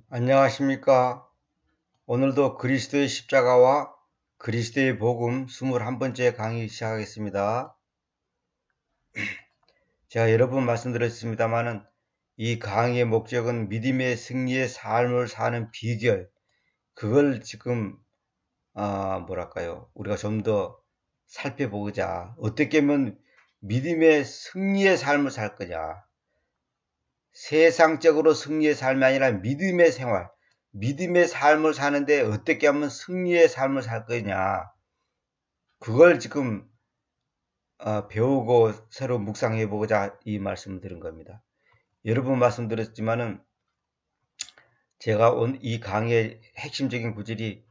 안녕하십니까. 오늘도 그리스도의 십자가와 그리스도의 복음 21번째 강의 시작하겠습니다. 제가 여러 번 말씀드렸습니다만은 이 강의의 목적은 믿음의 승리의 삶을 사는 비결, 그걸 지금 우리가 좀 더 살펴보자. 어떻게 하면 믿음의 승리의 삶을 살 거냐. 세상적으로 승리의 삶이 아니라 믿음의 생활, 믿음의 삶을 사는데 어떻게 하면 승리의 삶을 살 거냐. 그걸 지금 배우고 새로 묵상해 보고자 이 말씀을 드린 겁니다. 여러 번 말씀드렸지만은 제가 온 이 강의의 핵심적인 구절이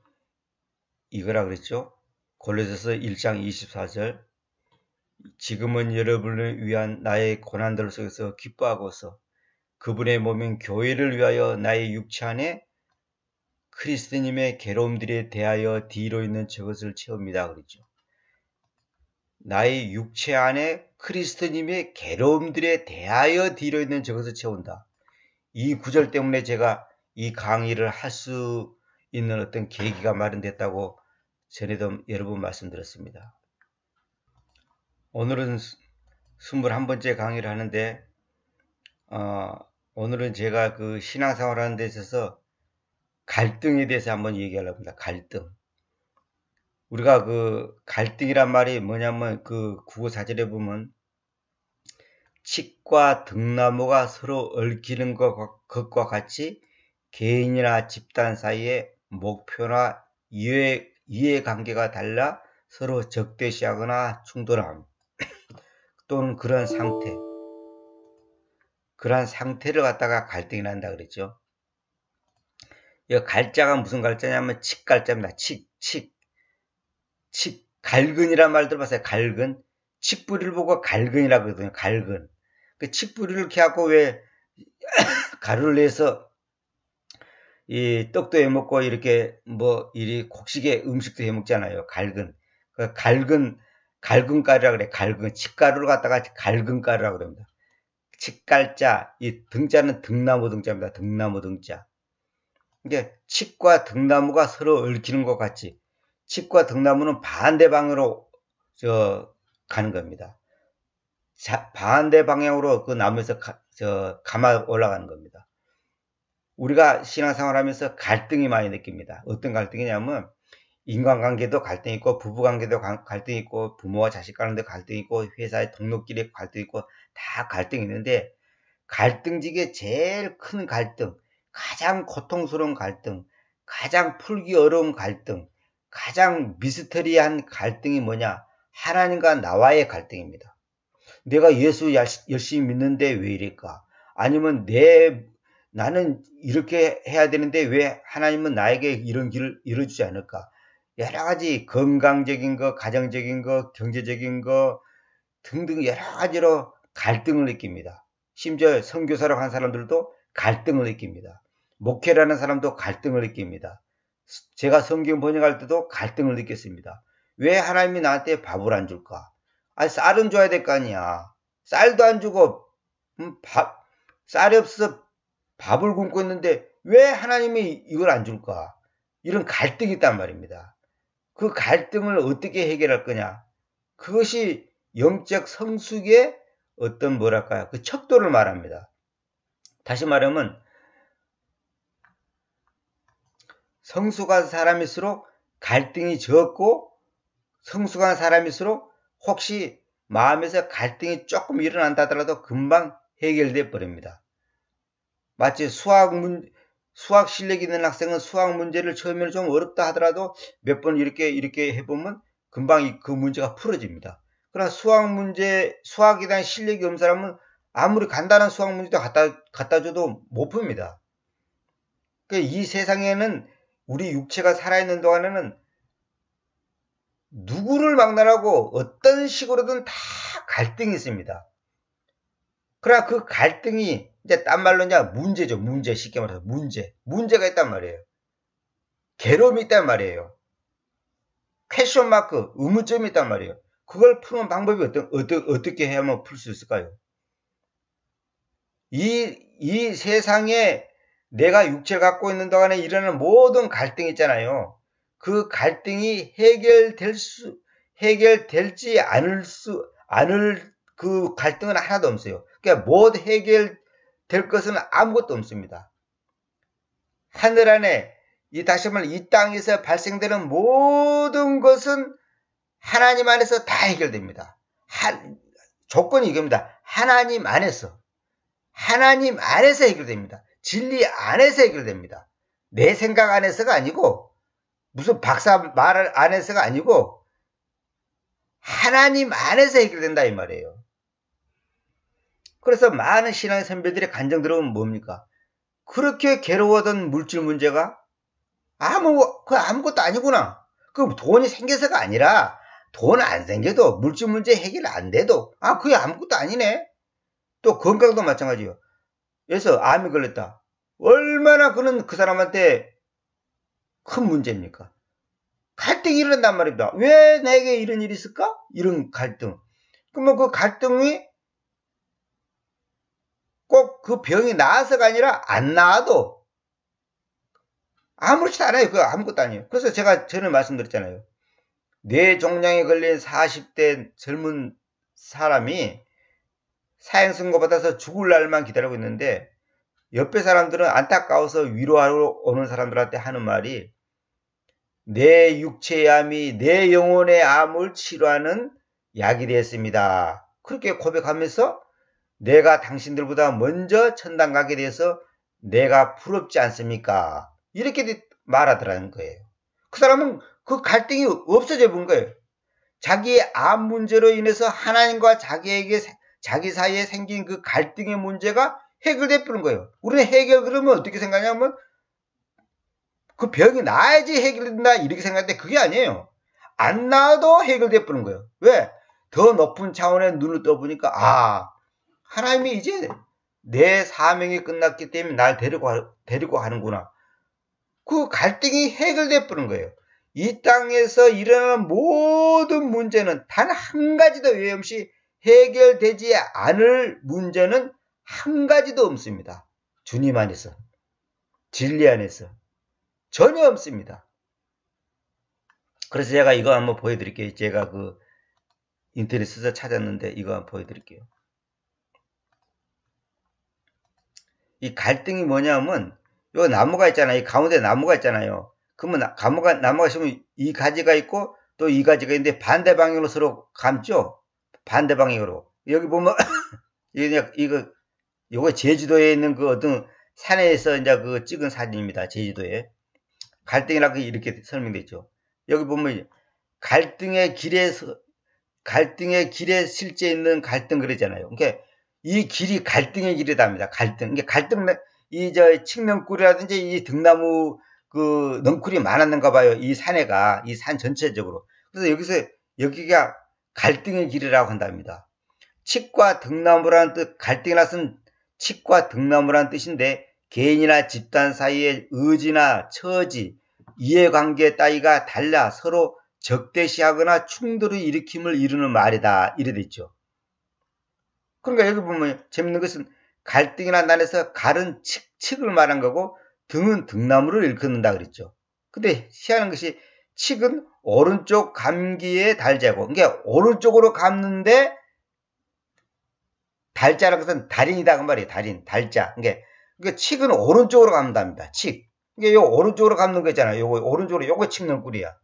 이거라 그랬죠. 골로새서 1장 24절. 지금은 여러분을 위한 나의 고난들 속에서 기뻐하고서 그분의 몸인 교회를 위하여 나의 육체 안에 그리스도님의 괴로움들에 대하여 뒤로 있는 저것을 채웁니다. 그랬죠. 나의 육체 안에 그리스도님의 괴로움들에 대하여 뒤로 있는 저것을 채운다. 이 구절 때문에 제가 이 강의를 할 수 있는 어떤 계기가 마련됐다고 전에도 여러 번 말씀드렸습니다. 오늘은 21번째 강의를 하는데 오늘은 제가 그 신앙생활 하는 데 있어서 갈등에 대해서 한번 얘기하려고 합니다. 갈등. 우리가 그 갈등이란 말이 뭐냐면 그 국어 사전에 보면 칡과 등나무가 서로 얽히는 것과 같이 개인이나 집단 사이에 목표나 이해관계가 달라 서로 적대시하거나 충돌함 또는 그런 상태를 갖다가 갈등이라 한다 그랬죠. 이 갈자가 무슨 갈자냐면 칡갈자입니다. 갈근이란 말 들어봤어요? 갈근. 칡뿌리를 보고 갈근이라고 그러거든요. 갈근. 그 칡뿌리를 이렇게 하고 왜 가루를 내서 이 떡도 해먹고 이렇게 이리 곡식에 음식도 해먹잖아요. 갈근. 그 갈근가루라 그래. 갈근. 칡가루를 갖다가 갈근가루라 그럽니다. 칡갈자. 이 등자는 등나무 등자입니다. 등나무 등자. 이게 칡과 등나무가 서로 얽히는 것 같이 칡과 등나무는 반대 방향으로 가는 겁니다. 반대 방향으로 그 나무에서 감아 올라가는 겁니다. 우리가 신앙생활 하면서 갈등이 많이 느낍니다. 어떤 갈등이냐면 인간관계도 갈등이 있고 부부관계도 갈등이 있고 부모와 자식 간에도 갈등이 있고 회사의 동료끼리 갈등이 있고 다 갈등이 있는데 갈등 중에 제일 큰 갈등, 가장 고통스러운 갈등, 가장 풀기 어려운 갈등, 가장 미스터리한 갈등이 뭐냐? 하나님과 나와의 갈등입니다. 내가 예수 열심히 믿는데 왜 이럴까? 아니면 나는 이렇게 해야 되는데 왜 하나님은 나에게 이런 길을 열어주지 않을까? 여러 가지 건강적인 거, 가정적인 거, 경제적인 거 등등 여러 가지로 갈등을 느낍니다. 심지어 선교사로 간 사람들도 갈등을 느낍니다. 목회라는 사람도 갈등을 느낍니다. 제가 성경 번역할 때도 갈등을 느꼈습니다. 왜 하나님이 나한테 밥을 안 줄까? 아니 쌀은 줘야 될 거 아니야. 쌀도 안 주고 쌀이 없어서 밥을 굶고 있는데 왜 하나님이 이걸 안 줄까? 이런 갈등이 있단 말입니다. 그 갈등을 어떻게 해결할 거냐? 그것이 영적 성숙의 어떤 그 척도를 말합니다. 다시 말하면 성숙한 사람일수록 갈등이 적고 성숙한 사람일수록 혹시 마음에서 갈등이 조금 일어난다 하더라도 금방 해결돼 버립니다. 마치 수학 실력이 있는 학생은 수학 문제를 처음에는 좀 어렵다 하더라도 몇 번 이렇게 해보면 금방 그 문제가 풀어집니다. 그러나 수학에 대한 실력이 없는 사람은 아무리 간단한 수학 문제도 갖다 줘도 못 풉니다. 그러니까 이 세상에는 우리 육체가 살아있는 동안에는 누구를 막론하고 어떤 식으로든 다 갈등이 있습니다. 그러나 그 갈등이 이제 딴 말로 이제 문제죠. 쉽게 말해서 문제가 있단 말이에요. 괴로움이 있단 말이에요. 퀘션 마크, 의문점이 있단 말이에요. 그걸 푸는 방법이 어떻게 해야만 풀 수 있을까요? 이 세상에 내가 육체를 갖고 있는 동안에 일어나는 모든 갈등이 있잖아요. 그 갈등이 해결될지 않을 그 갈등은 하나도 없어요. 그러니까 못 해결될 것은 아무것도 없습니다. 하늘 안에 다시 말해 이 땅에서 발생되는 모든 것은 하나님 안에서 다 해결됩니다. 조건이 이겁니다. 하나님 안에서 해결됩니다. 진리 안에서 해결됩니다. 내 생각 안에서가 아니고 무슨 박사 말 안에서가 아니고 하나님 안에서 해결된다 이 말이에요. 그래서 많은 신앙의 선배들의 간증 들어보면 뭡니까? 그렇게 괴로워하던 물질 문제가 아무것도 아니구나. 그 돈이 생겨서가 아니라 돈 안 생겨도 물질 문제 해결 안 돼도 그게 아무것도 아니네. 또 건강도 마찬가지요. 그래서 암이 걸렸다. 얼마나 그 사람한테 큰 문제입니까? 갈등이 일어난단 말입니다. 왜 내게 이런 일이 있을까? 이런 갈등. 그러면 그 갈등이 꼭 그 병이 나아서가 아니라 안 나아도 아무렇지도 않아요. 그거 아무것도 아니에요. 그래서 제가 전에 말씀드렸잖아요. 뇌종양에 걸린 40대 젊은 사람이 사형선고 받아서 죽을 날만 기다리고 있는데 옆에 사람들은 안타까워서 위로하러 오는 사람들한테 하는 말이 내 육체의 암이 내 영혼의 암을 치료하는 약이 되었습니다. 그렇게 고백하면서 내가 당신들보다 먼저 천당 가게 돼서 내가 부럽지 않습니까? 이렇게 말하더라는 거예요. 그 사람은 그 갈등이 없어져 본 거예요. 자기의 암 문제로 인해서 하나님과 자기 사이에 생긴 그 갈등의 문제가 해결돼 버린 거예요. 우리는 해결 그러면 어떻게 생각하냐면 그 병이 나아야지 해결된다 이렇게 생각하는데 그게 아니에요. 안 나아도 해결돼 버린 거예요. 왜? 더 높은 차원의 눈을 떠보니까 하나님이 이제 내 사명이 끝났기 때문에 날 데리고 가는구나. 그 갈등이 해결돼 버린 거예요. 이 땅에서 일어나는 모든 문제는 단 한 가지도 외 없이 해결되지 않을 문제는 한 가지도 없습니다. 주님 안에서, 진리 안에서 전혀 없습니다. 그래서 제가 이거 한번 보여드릴게요. 제가 그 인터넷에서 찾았는데 이거 한번 보여드릴게요. 이 갈등이 뭐냐면 요 나무가 있잖아요. 이 가운데 나무가 있잖아요. 그러면 나무가 있으면 이 가지가 있고 또 이 가지가 있는데 반대 방향으로 서로 감죠. 반대 방향으로. 여기 보면 이거 제주도에 있는 그 어떤 산에서 이제 그 찍은 사진입니다. 제주도에 갈등이라고 이렇게 설명되어 있죠. 여기 보면 갈등의 길에 실제 있는 갈등 그러잖아요. 그러니까 이 길이 갈등의 길이답니다. 갈등. 그러니까 칡넝쿨이라든지 이 등나무 그 넝쿨이 많았는가 봐요. 이 산 전체적으로. 그래서 여기가 갈등의 길이라고 한답니다. 칡과 등나무라는 뜻, 갈등이라는 칡과 등나무라는 뜻인데 개인이나 집단 사이의 의지나 처지, 이해관계 따위가 달라 서로 적대시하거나 충돌을 일으킴을 이루는 말이다. 이래 됐죠. 그러니까 여기 보면 재밌는 것은 갈등이란 단에서 갈은 칡을 말한 거고 등은 등나무를 일컫는다 그랬죠. 근데 희한한 것이 칡은 오른쪽 감기에 달자고, 그러니까 오른쪽으로 감는데 달자라는 것은 달인이다 그 말이에요. 달자. 그러니까 칡은 오른쪽으로 감는답니다. 칡. 이게 요 오른쪽으로 감는 거 있잖아요. 요거 칡넝쿨이야.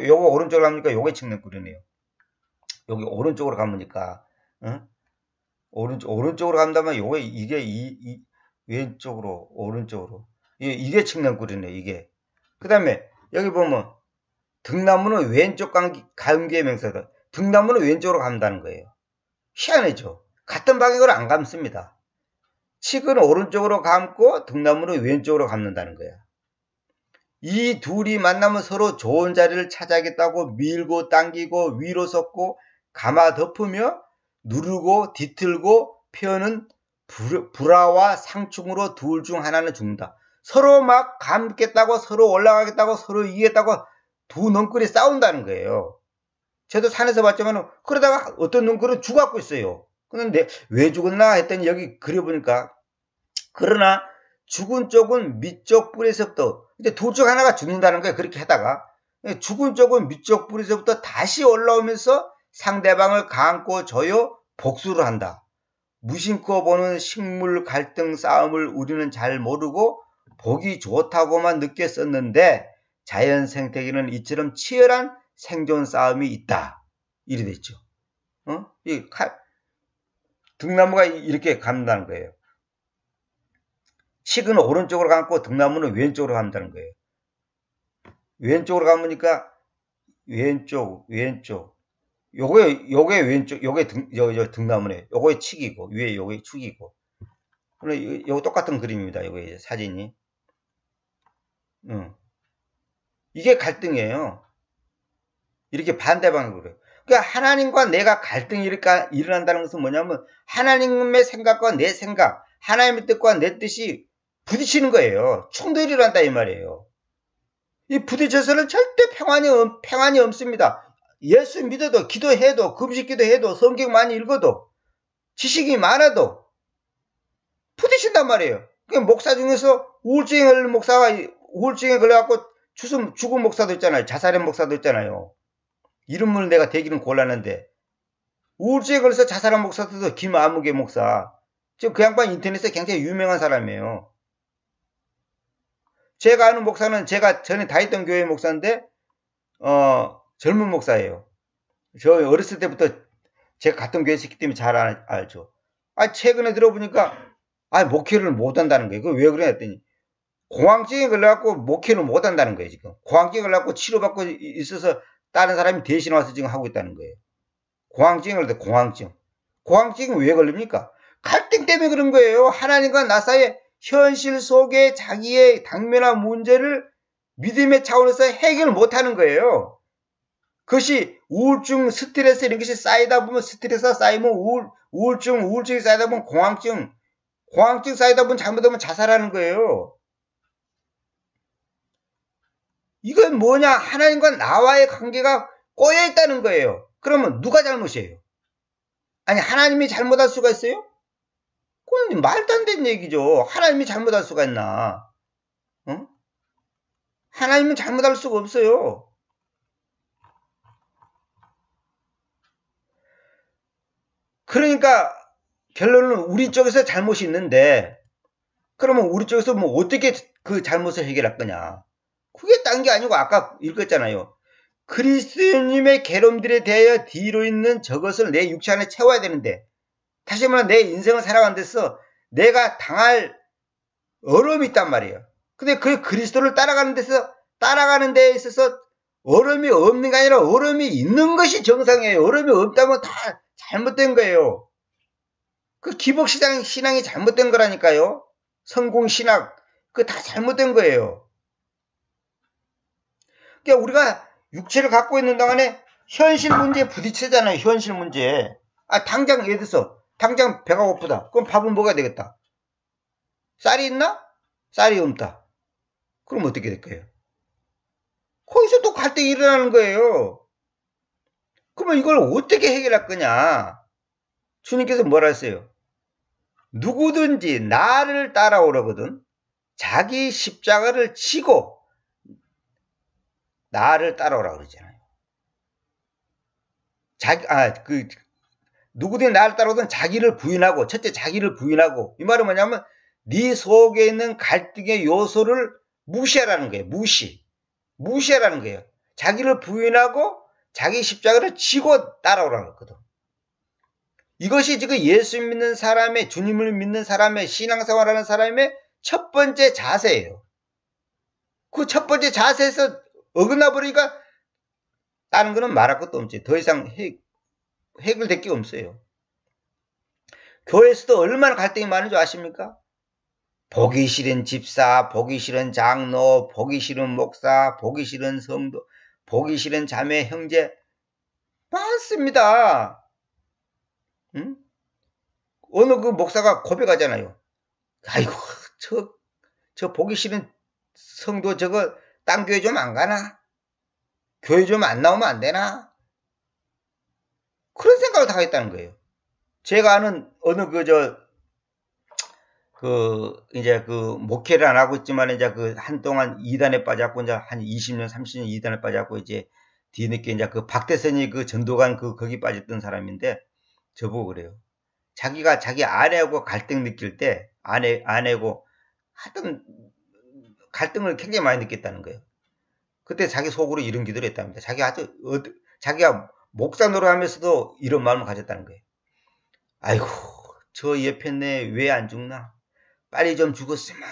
요거 오른쪽으로 감으니까 요게 칡넝쿨이네요. 여기 오른쪽으로 감으니까, 오른쪽으로 감다면 이게 왼쪽으로, 오른쪽으로. 이게 칡넝쿨이네, 이게. 그 다음에, 여기 보면, 등나무는 왼쪽 감기의 명사다. 등나무는 왼쪽으로 감다는 거예요. 희한하죠? 같은 방향으로 안 감습니다. 칡은 오른쪽으로 감고, 등나무는 왼쪽으로 감는다는 거야. 이 둘이 만나면 서로 좋은 자리를 찾아야겠다고 밀고 당기고 위로 섰고 감아 덮으며 누르고 뒤틀고 펴는 불화와 상충으로 둘 중 하나는 죽는다. 서로 막 감겠다고 서로 올라가겠다고 서로 이기겠다고 두 넝쿨이 싸운다는 거예요. 저도 산에서 봤지만 그러다가 어떤 넝쿨은 죽었고 있어요. 그런데 왜 죽었나 했더니 여기 그려보니까 그러나 죽은 쪽은 밑쪽 뿌리에서부터, 근데 둘 중 하나가 죽는다는 거예요. 그렇게 하다가. 죽은 쪽은 밑쪽 뿌리에서부터 다시 올라오면서 상대방을 감고 조여 복수를 한다. 무심코 보는 식물 갈등 싸움을 우리는 잘 모르고 보기 좋다고만 느꼈었는데 자연 생태계는 이처럼 치열한 생존 싸움이 있다. 이래 됐죠. 이 등나무가 이렇게 감는다는 거예요. 칡은 오른쪽으로 감고 등나무는 왼쪽으로 감는다는 거예요. 왼쪽으로 감으니까 왼쪽. 요게 왼쪽, 요게 등나무네. 요게 칡이고, 위에 요게 축이고. 요거 똑같은 그림입니다. 요게 사진이. 이게 갈등이에요. 이렇게 반대방향으로. 그러니까 하나님과 내가 갈등이 일어난다는 것은 뭐냐면 하나님의 생각과 내 생각, 하나님의 뜻과 내 뜻이 부딪히는 거예요. 충돌이 일어난다 이 말이에요. 이 부딪혀서는 절대 평안이 없습니다. 예수 믿어도, 기도해도, 금식 기도해도, 성경 많이 읽어도, 지식이 많아도 부딪힌단 말이에요. 목사 중에서 우울증에 걸린 목사가 우울증에 걸려갖고 죽은 목사도 있잖아요. 자살한 목사도 있잖아요. 이름을 내가 대기는 곤란한데 우울증에 걸려서 자살한 목사도 김아무개 목사. 지금 그 양반 인터넷에 굉장히 유명한 사람이에요. 제가 아는 목사는 제가 전에 다녔던 교회 목사인데 젊은 목사예요. 저 어렸을 때부터 제가 갔던 교회에 있기 때문에 잘 알죠. 최근에 들어보니까 목회를 못 한다는 거예요. 그거 왜 그러냐 했더니 공황증에 걸려갖고 목회를 못 한다는 거예요. 지금 공황증에 걸려갖고 치료받고 있어서 다른 사람이 대신 와서 지금 하고 있다는 거예요. 공황증에 걸릴 때 공황증이 왜 걸립니까? 갈등 때문에 그런 거예요. 하나님과 나 사이에 현실 속에 자기의 당면한 문제를 믿음의 차원에서 해결을 못하는 거예요. 그것이 우울증, 스트레스 이런 것이 쌓이다 보면 스트레스가 쌓이면 우울증이 쌓이다 보면 공황증 쌓이다 보면 잘못하면 자살하는 거예요. 이건 뭐냐? 하나님과 나와의 관계가 꼬여 있다는 거예요. 그러면 누가 잘못이에요? 하나님이 잘못할 수가 있어요? 그건 말도 안 되는 얘기죠. 하나님이 잘못할 수가 있나? 하나님은 잘못할 수가 없어요. 그러니까 결론은 우리 쪽에서 잘못이 있는데 그러면 우리 쪽에서 어떻게 그 잘못을 해결할 거냐? 그게 딴 게 아니고 아까 읽었잖아요. 그리스도님의 계름들에 대하여 뒤로 있는 저것을 내 육체 안에 채워야 되는데 다시 말하면 내 인생을 살아가는 데서 내가 당할 어려움이 있단 말이에요. 근데 그 그리스도를 따라가는 데에 있어서 어려움이 없는 게 아니라 어려움이 있는 것이 정상이에요. 어려움이 없다면 다 잘못된 거예요. 그 기복신앙이 잘못된 거라니까요. 성공신학, 그거 다 잘못된 거예요. 그러니까 우리가 육체를 갖고 있는 동안에 현실 문제에 부딪히잖아요. 현실 문제에. 당장 예를 들어서 당장 배가 고프다. 그럼 밥은 먹어야 되겠다. 쌀이 있나? 쌀이 없다. 그럼 어떻게 될까요? 거기서 또 갈등이 일어나는 거예요. 그러면 이걸 어떻게 해결할 거냐? 주님께서 뭐라 했어요? 누구든지 나를 따라오려거든 자기 십자가를 지고 나를 따라오라 그러잖아요. 누구든지 나를 따라오든 자기를 부인하고, 첫째 자기를 부인하고, 이 말은 뭐냐면 네 속에 있는 갈등의 요소를 무시하라는 거예요. 무시하라는 거예요. 자기를 부인하고 자기 십자가를 지고 따라오라는 거거든. 이것이 지금 예수 믿는 사람의, 주님을 믿는 사람의, 신앙생활하는 사람의 첫 번째 자세예요. 그 첫 번째 자세에서 어긋나 버리니까 다른 거는 말할 것도 없지. 더 이상 해결될 게 없어요. 교회에서도 얼마나 갈등이 많은 줄 아십니까? 보기 싫은 집사, 보기 싫은 장로, 보기 싫은 목사, 보기 싫은 성도, 보기 싫은 자매, 형제 많습니다. 응? 어느 그 목사가 고백하잖아요. 아이고 저 보기 싫은 성도 저거 딴 교회 좀 안 가나? 교회 좀 안 나오면 안 되나? 그런 생각을 다 하겠다는 거예요. 제가 아는 어느 이제 목회를 안 하고 있지만, 이제 한동안 이단에 빠졌고, 이제 한 20년, 30년 이단에 빠졌고, 이제 뒤늦게 이제 박대선이 전도관 거기 빠졌던 사람인데, 저보고 그래요. 자기가 자기 아내하고 갈등 느낄 때, 아내고 하여튼 갈등을 굉장히 많이 느꼈다는 거예요. 그때 자기 속으로 이런 기도를 했답니다. 자기가 목사 노릇하면서도 이런 마음을 가졌다는 거예요. 아이고, 저 옆에네 왜 안 죽나? 빨리 좀 죽었으면.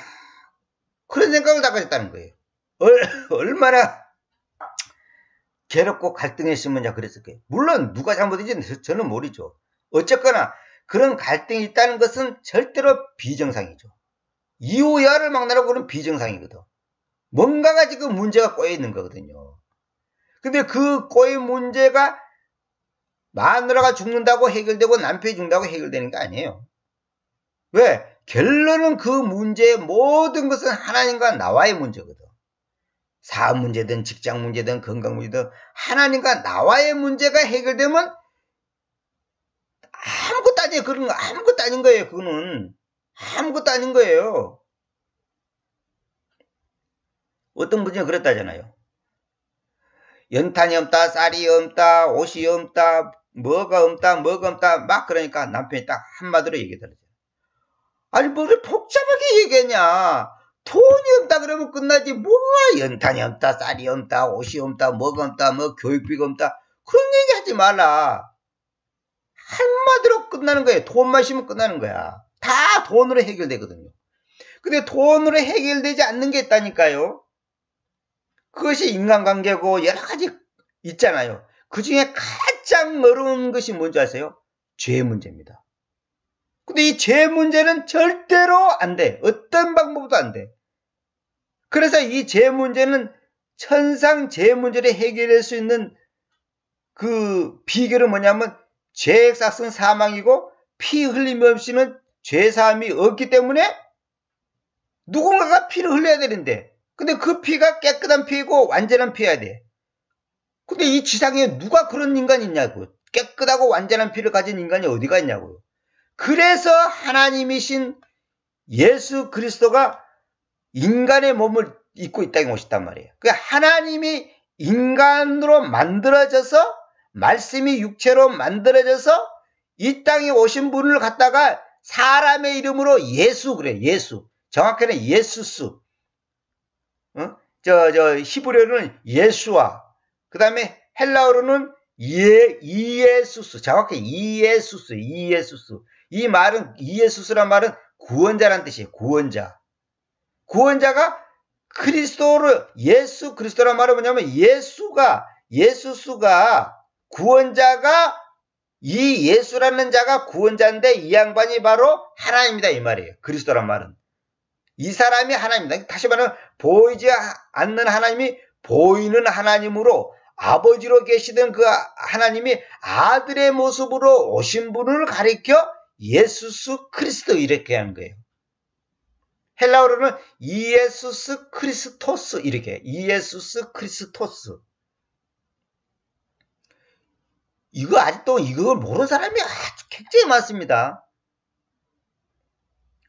그런 생각을 다 가졌다는 거예요. 얼마나 괴롭고 갈등했으면 그랬을 거예요. 물론 누가 잘못인지 저는 모르죠. 어쨌거나 그런 갈등이 있다는 것은 절대로 비정상이죠. 이호야를 막나라고 그러는 비정상이거든. 뭔가가 지금 문제가 꼬여 있는 거거든요. 근데 그 꼬인 문제가 마누라가 죽는다고 해결되고 남편이 죽는다고 해결되는 게 아니에요. 왜? 결론은 그 문제의 모든 것은 하나님과 나와의 문제거든. 사업 문제든 직장 문제든 건강 문제든 하나님과 나와의 문제가 해결되면 아무것도 아니에요. 그런 거 아무것도 아닌 거예요. 그거는 아무것도 아닌 거예요. 어떤 분이 그랬다잖아요. 연탄이 없다, 쌀이 없다, 옷이 없다, 뭐가 없다 막 그러니까 남편이 딱 한마디로 얘기하더라고요. 아니 뭐를 복잡하게 얘기하냐. 돈이 없다 그러면 끝나지. 뭐가 연탄이 없다, 쌀이 없다, 옷이 없다, 뭐가 없다, 뭐 교육비가 없다, 그런 얘기 하지 말라. 한마디로 끝나는 거예요. 돈만 있으면 끝나는 거야. 다 돈으로 해결되거든요. 근데 돈으로 해결되지 않는 게 있다니까요. 그것이 인간관계고 여러 가지 있잖아요. 그 중에 가장 어려운 것이 뭔지 아세요? 죄 문제입니다. 근데 이 죄 문제는 절대로 안 돼. 어떤 방법도 안 돼. 그래서 이 죄 문제는 천상 죄 문제를 해결할 수 있는 그 비결은 뭐냐면 죄의 삭은 사망이고 피 흘림 없이는 죄 사함이 없기 때문에 누군가가 피를 흘려야 되는데, 근데 그 피가 깨끗한 피이고 완전한 피여야 돼. 근데 이 지상에 누가 그런 인간이 있냐고. 깨끗하고 완전한 피를 가진 인간이 어디가 있냐고요. 그래서 하나님이신 예수 그리스도가 인간의 몸을 입고 이 땅에 오셨단 말이에요. 그러니까 하나님이 인간으로 만들어져서, 말씀이 육체로 만들어져서 이 땅에 오신 분을 갖다가 사람의 이름으로 예수 그래. 예수. 정확히는 예수스. 히브리어로는 예수와, 그 다음에 헬라어로는 이예수스. 정확히 이예수스. 이 말은, 이예수스란 말은 구원자란 뜻이에요. 구원자. 구원자가 그리스도를, 예수 그리스도란 말은 뭐냐면 예수스가 구원자가, 이 예수라는 자가 구원자인데 이 양반이 바로 하나님이다 이 말이에요. 그리스도란 말은. 이 사람이 하나님이다. 다시 말하면 보이지 않는 하나님이 보이는 하나님으로, 아버지로 계시던 그 하나님이 아들의 모습으로 오신 분을 가리켜 예수스 그리스도 이렇게 하는 거예요. 헬라어로는 이예수스 크리스토스 이렇게. 이예수스 크리스토스. 이거 아직도 이걸 모르는 사람이 아주 굉장히 많습니다.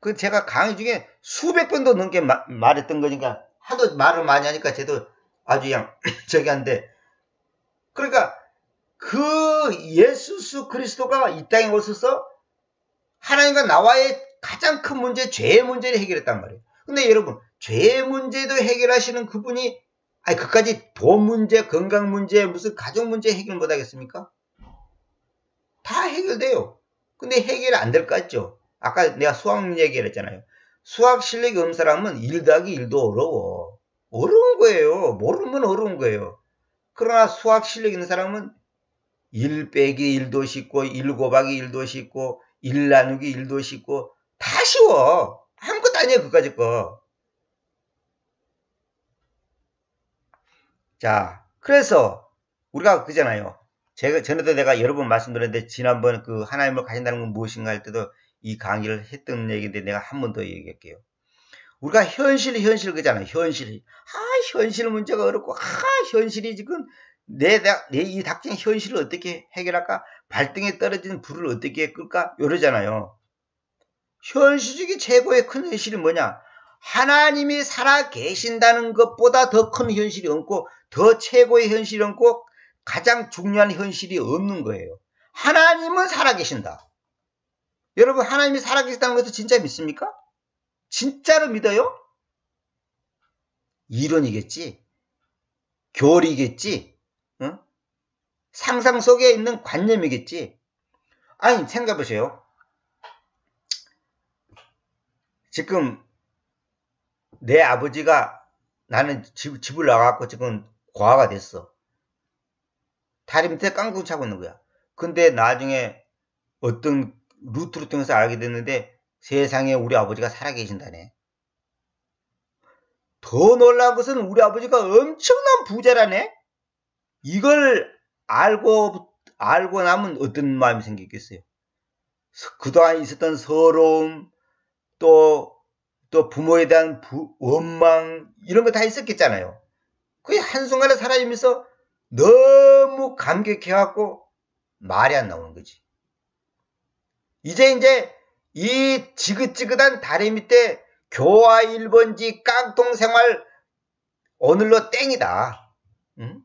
그 제가 강의 중에 수백 번도 넘게 말했던 거니까, 하도 말을 많이 하니까 저도 아주 그냥 저기 한데, 그러니까 그 예수 그리스도가 이 땅에 오셔서 하나님과 나와의 가장 큰 문제, 죄의 문제를 해결했단 말이에요. 근데 여러분, 죄의 문제도 해결하시는 그분이, 아니 그까지 돈 문제, 건강 문제, 무슨 가족 문제 해결 못 하겠습니까? 다 해결돼요. 근데 해결 안 될 것 같죠? 아까 내가 수학 얘기를 했잖아요. 수학 실력이 없는 사람은 1 더하기 1도 어려워. 어려운 거예요. 모르면 어려운 거예요. 그러나 수학 실력 있는 사람은 1 빼기 1도 쉽고, 1 곱하기 1도 쉽고, 1 나누기 1도 쉽고, 다 쉬워. 아무것도 아니에요, 그까짓 거. 자, 그래서 우리가 그잖아요. 전에도 내가 여러 번 말씀드렸는데, 지난번 그 하나님을 가진다는 건 무엇인가 할 때도 이 강의를 했던 얘기인데 내가 한 번 더 얘기할게요. 우리가 현실 그잖아요. 현실 문제가 어렵고, 현실이 지금 이 닥친 현실을 어떻게 해결할까? 발등에 떨어진 불을 어떻게 끌까? 이러잖아요. 현실적인 최고의 큰 현실이 뭐냐? 하나님이 살아 계신다는 것보다 더 큰 현실이 없고, 더 최고의 현실이 없고, 가장 중요한 현실이 없는 거예요. 하나님은 살아 계신다. 여러분, 하나님이 살아 계신다는 것을 진짜 믿습니까? 진짜로 믿어요? 이론이겠지? 교리겠지? 응? 상상 속에 있는 관념이겠지? 아니, 생각해보세요. 지금 내 아버지가, 나는 집을 나가고 지금 고아가 됐어. 다리 밑에 깡통 차고 있는 거야. 근데 나중에 어떤 루트를 통해서 알게 됐는데 세상에 우리 아버지가 살아계신다네. 더 놀라운 것은 우리 아버지가 엄청난 부자라네. 이걸 알고 나면 어떤 마음이 생기겠어요? 그동안 있었던 서러움, 또 부모에 대한 원망, 이런 거 다 있었겠잖아요. 그게 한순간에 사라지면서 너무 감격해갖고 말이 안 나오는 거지. 이제 이 지긋지긋한 다리 밑에 교화 1번지 깡통 생활 오늘로 땡이다. 응?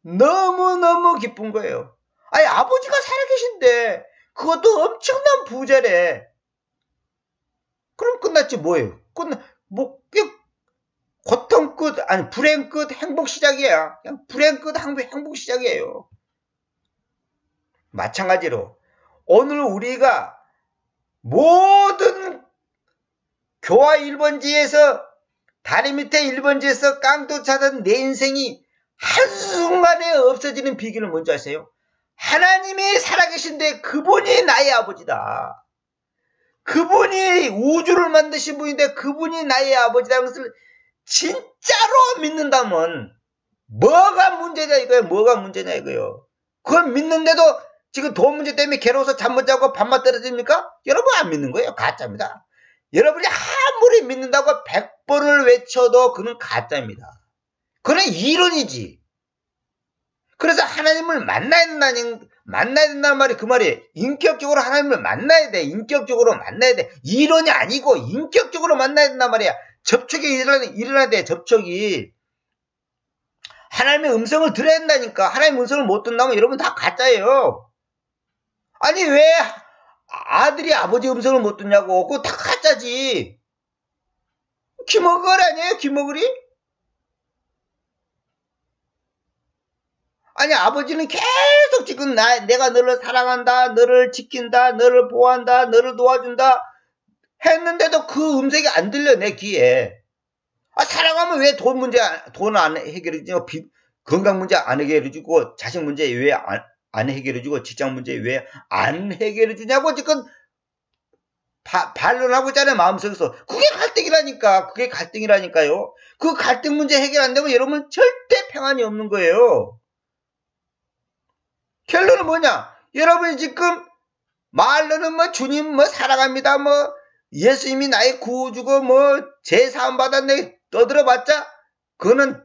너무너무 기쁜 거예요. 아니, 아버지가 살아계신데 그것도 엄청난 부자래. 그럼 끝났지 뭐예요? 고통 끝, 아니 불행 끝 행복 시작이야. 그냥 불행 끝 행복 시작이에요. 마찬가지로 오늘 우리가 모든 교화 1번지에서 다리 밑에 1번지에서 깡통 차던 내 인생이 한순간에 없어지는 비결은 뭔지 아세요? 하나님이 살아계신데 그분이 나의 아버지다. 그분이 우주를 만드신 분인데 그분이 나의 아버지라는 것을 진짜로 믿는다면 뭐가 문제냐 이거예요. 뭐가 문제냐 이거예요. 그걸 믿는데도 지금 돈 문제 때문에 괴로워서 잠 못 자고 밤만 떨어집니까? 여러분 안 믿는 거예요. 가짜입니다. 여러분이 아무리 믿는다고 100번을 외쳐도 그는 가짜입니다. 그건 이론이지. 그래서 하나님을 만나야 된다는 말이 그 말이에요. 인격적으로 하나님을 만나야 돼. 인격적으로 만나야 돼. 이론이 아니고 인격적으로 만나야 된단 말이야. 접촉이 일어나야 돼. 접촉이. 하나님의 음성을 들어야 된다니까. 하나님의 음성을 못 듣는다면 여러분 다 가짜예요. 아니 왜 아들이 아버지 음성을 못 듣냐고. 그거 다 가짜지. 귀머거리 아니에요? 귀머거리? 아니 아버지는 계속 지금 내가 너를 사랑한다, 너를 지킨다, 너를 보호한다, 너를 도와준다 했는데도 그 음색이 안 들려 내 귀에. 사랑하면 왜 돈 안 해결해주고 건강 문제 안 해결해주고 자식 문제 왜 안 해결해주고 직장 문제 왜 안 해결해주냐고 지금 반론하고 있잖아요. 마음속에서. 그게 갈등이라니까. 그게 갈등이라니까요. 그 갈등 문제 해결 안 되면 여러분 절대 평안이 없는 거예요. 결론은 뭐냐? 여러분이 지금 말로는 뭐 주님 뭐 사랑합니다, 뭐 예수님이 나의 구주고 뭐 제사함 받았네 떠들어봤자 그거는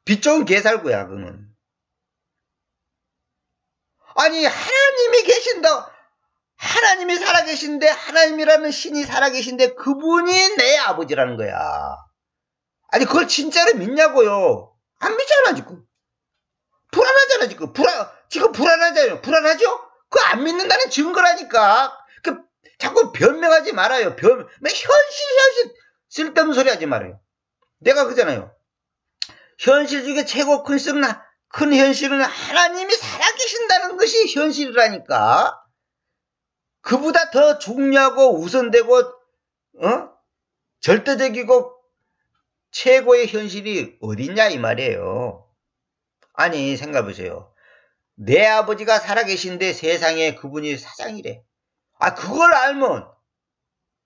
빚 좋은 개살구야. 그거는. 아니 하나님이 계신다. 하나님이 살아계신데 하나님이라는 신이 살아계신데 그분이 내 아버지라는 거야. 아니 그걸 진짜로 믿냐고요? 안 믿잖아 지금. 불안하잖아 지금. 지금 불안하잖아요. 불안하죠? 그거 안 믿는다는 증거라니까. 자꾸 변명하지 말아요. 현실 쓸데없는 소리 하지 말아요. 내가 그러잖아요. 현실 중에 최고 큰 현실은 하나님이 살아계신다는 것이 현실이라니까. 그보다 더 중요하고 우선되고 절대적이고 최고의 현실이 어딨냐 이 말이에요. 아니 생각해보세요. 내 아버지가 살아계신데 세상에 그분이 사장이래. 그걸 알면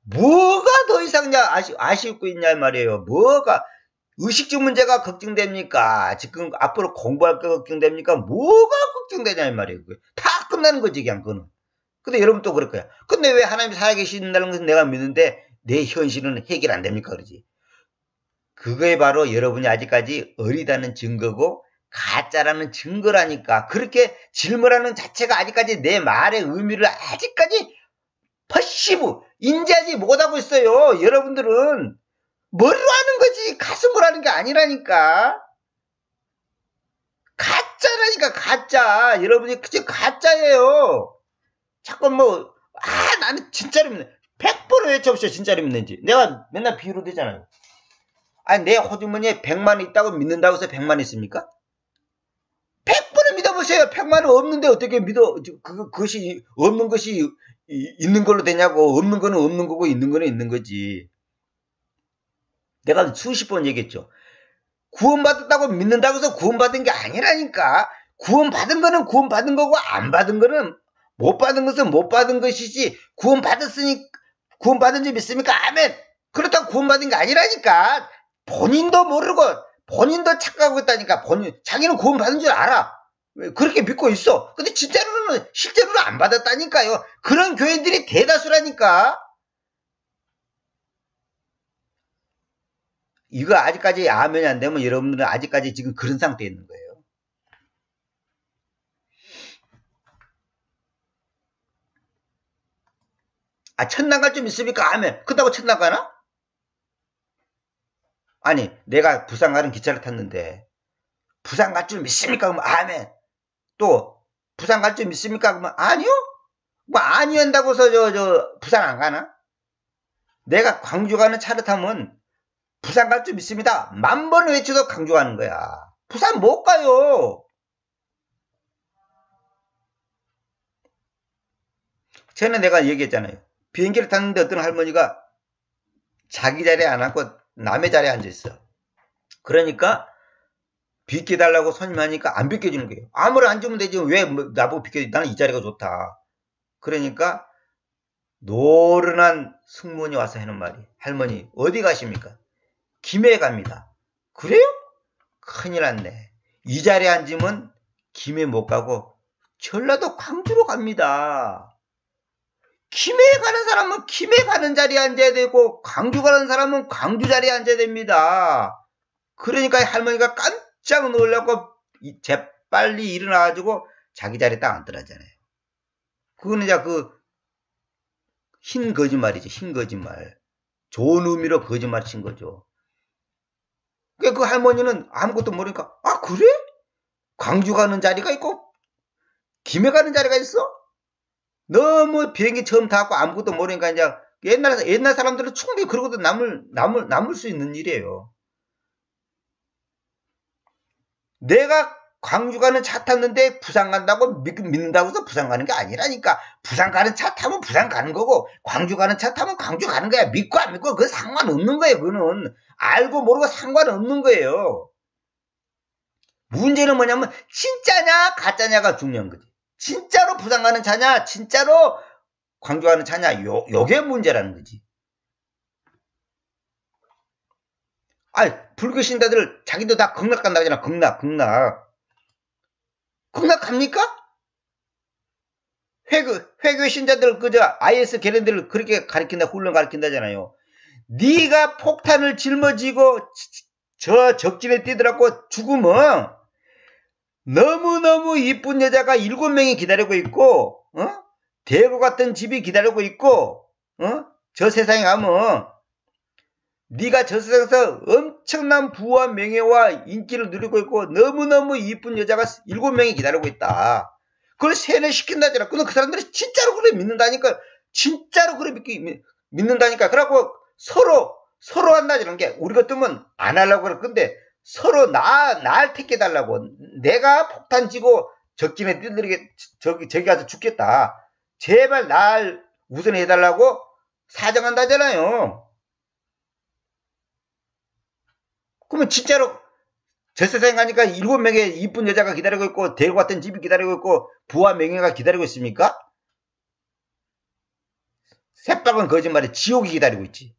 뭐가 더 이상 아쉽고 있냐 말이에요. 뭐가 의식주 문제가 걱정됩니까? 지금 앞으로 공부할 거 걱정됩니까? 뭐가 걱정되냐 말이에요. 다 끝나는 거지 그냥 그거는. 근데 여러분 또 그럴 거야. 근데 왜 하나님이 살아계신다는 것은 내가 믿는데 내 현실은 해결 안 됩니까? 그러지. 그거에 바로 여러분이 아직까지 어리다는 증거고 가짜라는 증거라니까. 그렇게 질문하는 자체가 아직까지 내 말의 의미를 아직까지 퍼시브 인지하지 못하고 있어요. 여러분들은 머리로 하는 거지 가슴으로 하는 게 아니라니까. 가짜라니까 가짜. 여러분이 그저 가짜예요. 자꾸 나는 진짜로 믿는 100% 외쳐보세요. 진짜로 믿는지. 내가 맨날 비유로 되잖아요. 아니 내 호주머니에 100만 있다고 믿는다고 해서 100만 있습니까? 100% 믿어보세요. 100만 원 없는데 어떻게 믿어. 그것이 없는 것이 있는 걸로 되냐고. 없는 거는 없는 거고 있는 거는 있는 거지. 내가 수십 번 얘기했죠. 구원받았다고 믿는다고 해서 구원받은 게 아니라니까. 구원받은 거는 구원받은 거고 안 받은 거는 못 받은 것은 못 받은 것이지. 구원받았으니 구원받은 줄 믿습니까? 아멘. 그렇다고 구원받은 게 아니라니까. 본인도 모르고 본인도 착각하고 있다니까. 자기는 구원받은 줄 알아. 그렇게 믿고 있어. 근데 진짜로는 실제로는 안 받았다니까요. 그런 교인들이 대다수라니까. 이거 아직까지 아멘이 안 되면 여러분들은 아직까지 지금 그런 상태에 있는 거예요. 천당 갈 줄 믿습니까? 아멘. 그렇다고 천당 가나? 아니 내가 부산 가는 기차를 탔는데 부산 갈 줄 믿습니까? 그러면 아멘. 또 부산 갈 줄 믿습니까? 그러면 아니요. 아니 한다고 해서 부산 안 가나? 내가 광주 가는 차를 타면 부산 갈 줄 믿습니다. 10,000번 외쳐도 광주 가는 거야. 부산 못 가요. 전에 내가 얘기했잖아요. 비행기를 탔는데 어떤 할머니가 자기 자리에 안 앉고 남의 자리에 앉아있어. 그러니까 비켜달라고 손님하니까 안 비켜주는 거예요. 아무리 앉으면 되지 왜 나보고 비켜줘. 나는 이 자리가 좋다. 그러니까 노련한 승무원이 와서 하는 말이, 할머니 어디 가십니까? 김해 갑니다. 그래요? 큰일 났네. 이 자리에 앉으면 김해 못 가고 전라도 광주로 갑니다. 김해 가는 사람은 김해 가는 자리에 앉아야 되고 광주 가는 사람은 광주 자리에 앉아야 됩니다. 그러니까 할머니가 깜짝 놀라고 재빨리 일어나가지고 자기 자리에 딱 앉더라잖아요. 그거는 이제 흰 거짓말이죠. 흰 거짓말. 좋은 의미로 거짓말 친 거죠. 그 할머니는 아무것도 모르니까 그래? 광주 가는 자리가 있고 김해 가는 자리가 있어? 너무 비행기 처음 타고 아무것도 모르니까 이제 옛날 사람들은 충분히 그러고도 남을 수 있는 일이에요. 내가 광주 가는 차 탔는데 부산 간다고 믿는다고 해서 부산 가는 게 아니라니까. 부산 가는 차 타면 부산 가는 거고 광주 가는 차 타면 광주 가는 거야. 믿고 안 믿고 그거 상관없는 거예요. 그거는 알고 모르고 상관없는 거예요. 문제는 뭐냐면 진짜냐 가짜냐가 중요한 거지. 진짜로 부산 가는 차냐 진짜로 광주 가는 차냐 요게 문제라는 거지. 불교 신자들 자기도 다 극락 간다고 하잖아. 극락 갑니까? 회교 신자들 IS 걔네들을 그렇게 가르친다, 훈련 가르친다잖아요. 네가 폭탄을 짊어지고 저 적진에 뛰더라고 죽으면 너무너무 이쁜 여자가 7명이 기다리고 있고 대구 같은 집이 기다리고 있고 저 세상에 가면 네가 저 세상에서 엄청난 부와 명예와 인기를 누리고 있고 너무너무 이쁜 여자가 7명이 기다리고 있다. 그걸 세뇌시킨다잖아. 그 사람들이 진짜로 그래 믿는다니까. 진짜로 그래 믿는다니까. 그래갖고 서로 한다는 게 우리 같으면 안 하려고 그럴 건데 서로 날 택해달라고. 내가 폭탄 쥐고 적진에 뛰들게 저기 가서 죽겠다. 제발 날 우선해달라고 사정한다잖아요. 그러면 진짜로 저 세상에 가니까 7명의 이쁜 여자가 기다리고 있고 대구 같은 집이 기다리고 있고 부와 명예가 기다리고 있습니까? 새빨간 거짓말에 지옥이 기다리고 있지.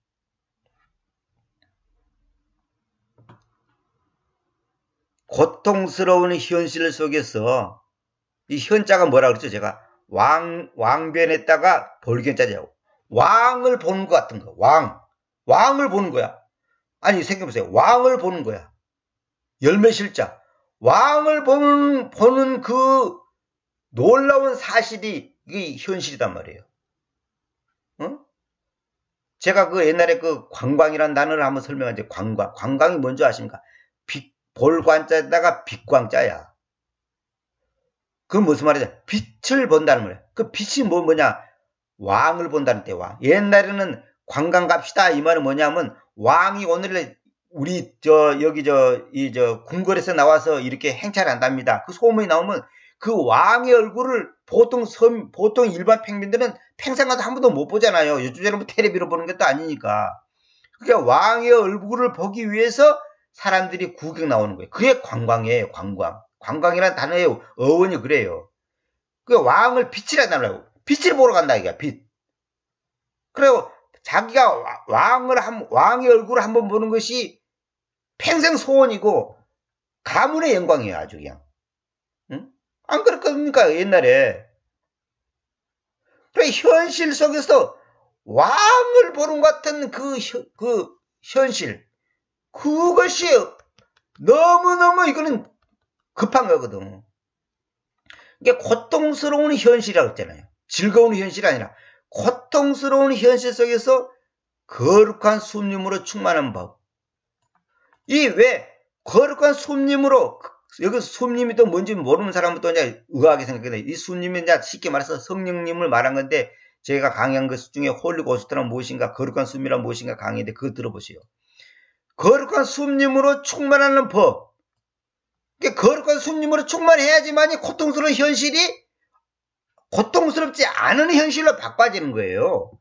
고통스러운 현실 속에서 이 현자가 뭐라 그랬죠? 제가 왕변했다가 벌견자죠. 왕을 보는 것 같은 거. 왕을 보는 거야. 아니 생각해보세요. 왕을 보는 거야. 열매실자. 왕을 보는 그 놀라운 사실이 이게 현실이단 말이에요. 제가 그 옛날에 그 관광이라는 단어를 한번 설명하는데, 관광. 관광이 뭔지 아십니까? 볼관자에다가 빛광자야. 그건 무슨 말이냐? 빛을 본다는 말이야. 그 빛이 뭐냐? 왕을 본다는 때 왕. 옛날에는 관광 갑시다. 이 말은 뭐냐면, 왕이 오늘 우리 여기 궁궐에서 나와서 이렇게 행차를 한답니다. 그 소문이 나오면 그 왕의 얼굴을 보통 일반 평민들은 평생 가도 한 번도 못 보잖아요. 요즘에는 뭐 텔레비로 보는 것도 아니니까. 그러니까 왕의 얼굴을 보기 위해서 사람들이 구경 나오는 거예요. 그게 관광이에요. 관광. 관광이라는 단어의 어원이 그래요. 그 왕을 빛이라 나라고. 빛을 보러 간다 이게 빛. 그리고 자기가 왕의 얼굴을 한번 보는 것이 평생 소원이고 가문의 영광이에요. 아주 그냥. 응? 안 그렇습니까? 옛날에. 그래 현실 속에서 왕을 보는 것 같은 그 현실. 그것이 너무너무 이거는 급한 거거든. 이게 고통스러운 현실이라고 했잖아요. 즐거운 현실이 아니라 고통스러운 현실 속에서 거룩한 숲림으로 충만한 법. 이 왜 거룩한 숲림으로, 여기서 숲림이 또 뭔지 모르는 사람은 이제 의아하게 생각해요. 이 숲림이 이제 쉽게 말해서 성령님을 말한 건데, 제가 강의한 것 중에 홀리고스트란 무엇인가, 거룩한 숲이란 무엇인가 강의인데 그거 들어보세요. 거룩한 숲림으로 충만하는 법. 거룩한 숲림으로 충만해야지만이 고통스러운 현실이 고통스럽지 않은 현실로 바꿔지는 거예요.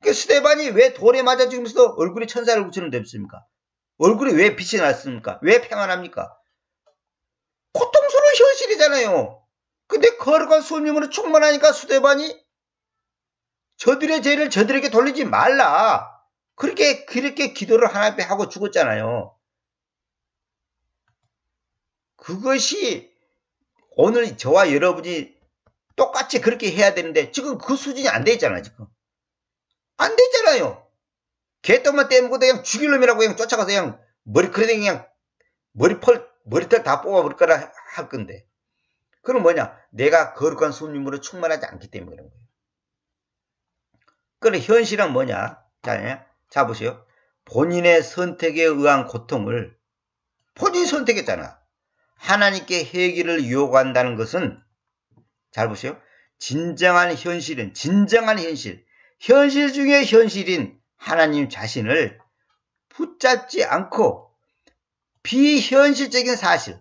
스데반이 왜 돌에 맞아 죽으면서도 얼굴에 천사를 붙이는 데 없습니까? 얼굴이 왜 빛이 났습니까? 왜 평안합니까? 고통스러운 현실이잖아요. 근데 거룩한 숲림으로 충만하니까 스데반이 저들의 죄를 저들에게 돌리지 말라. 그렇게 기도를 하나님 앞에 하고 죽었잖아요. 그것이 오늘 저와 여러분이 똑같이 그렇게 해야 되는데 지금 그 수준이 안 돼 있잖아요. 지금 안 됐잖아요. 개똥만 떼먹고도 그냥 죽일 놈이라고 그냥 쫓아가서 그냥 그냥 머리털 다 뽑아버릴 거라 할 건데. 그럼 뭐냐? 내가 거룩한 숲림으로 충만하지 않기 때문에 그런 거예요. 그래 현실은 뭐냐? 자 보세요. 본인의 선택에 의한 고통을 본인이 선택했잖아. 하나님께 회개를 요구한다는 것은, 잘 보세요. 진정한 현실은, 현실 중에 현실인 하나님 자신을 붙잡지 않고 비현실적인 사실,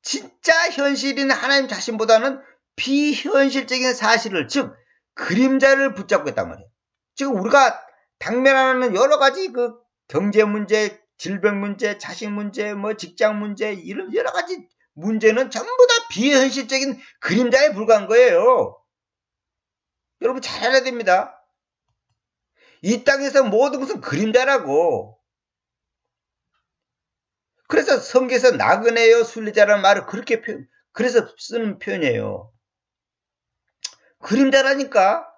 진짜 현실인 하나님 자신보다는 비현실적인 사실을, 즉 그림자를 붙잡고 있단 말이에요. 지금 우리가 당면하는 여러 가지 그 경제 문제, 질병 문제, 자식 문제, 직장 문제, 이런 여러 가지 문제는 전부 다 비현실적인 그림자에 불과한 거예요. 여러분 잘 알아야 됩니다. 이 땅에서 모든 것은 그림자라고. 그래서 성경에서 나그네요 순례자라는 말을 그래서 쓰는 표현이에요. 그림자라니까.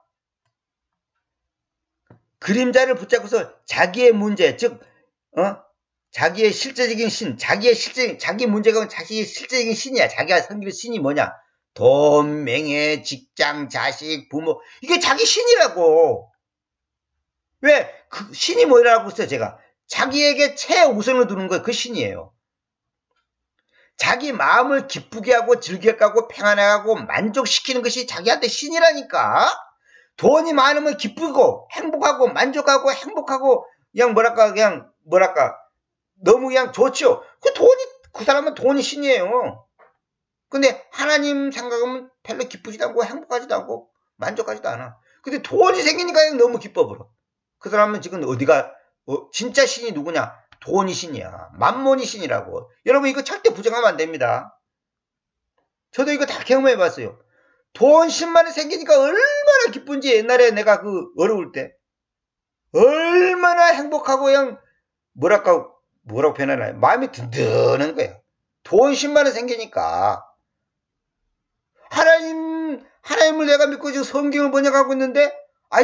그림자를 붙잡고서 자기의 문제, 즉 자기의 실제적인 자기 문제가 자기의 실제적인 신이야. 자기가 섬기는 신이 뭐냐? 돈, 명예, 직장, 자식, 부모. 이게 자기 신이라고. 왜? 그 신이 뭐라고 했어요, 제가. 자기에게 최우선을 두는 거, 그 신이에요. 자기 마음을 기쁘게 하고 즐겁게 하고 평안하게 하고 만족시키는 것이 자기한테 신이라니까. 돈이 많으면 기쁘고 행복하고 만족하고 행복하고 그냥 너무 그냥 좋죠. 그 사람은 돈이 신이에요. 근데 하나님 생각하면 별로 기쁘지도 않고 행복하지도 않고 만족하지도 않아. 근데 돈이 생기니까 그냥 너무 기뻐버려. 그 사람은 지금 진짜 신이 누구냐? 돈이 신이야. 만몬이 신이라고. 여러분 이거 절대 부정하면 안 됩니다. 저도 이거 다 경험해봤어요. 돈 10만원 생기니까 얼마나 기쁜지. 옛날에 내가 어려울 때 얼마나 행복하고 그냥 뭐라고 표현하나요? 마음이 든든한 거예요. 돈 10만원 생기니까. 하나님을 내가 믿고 지금 성경을 번역하고 있는데,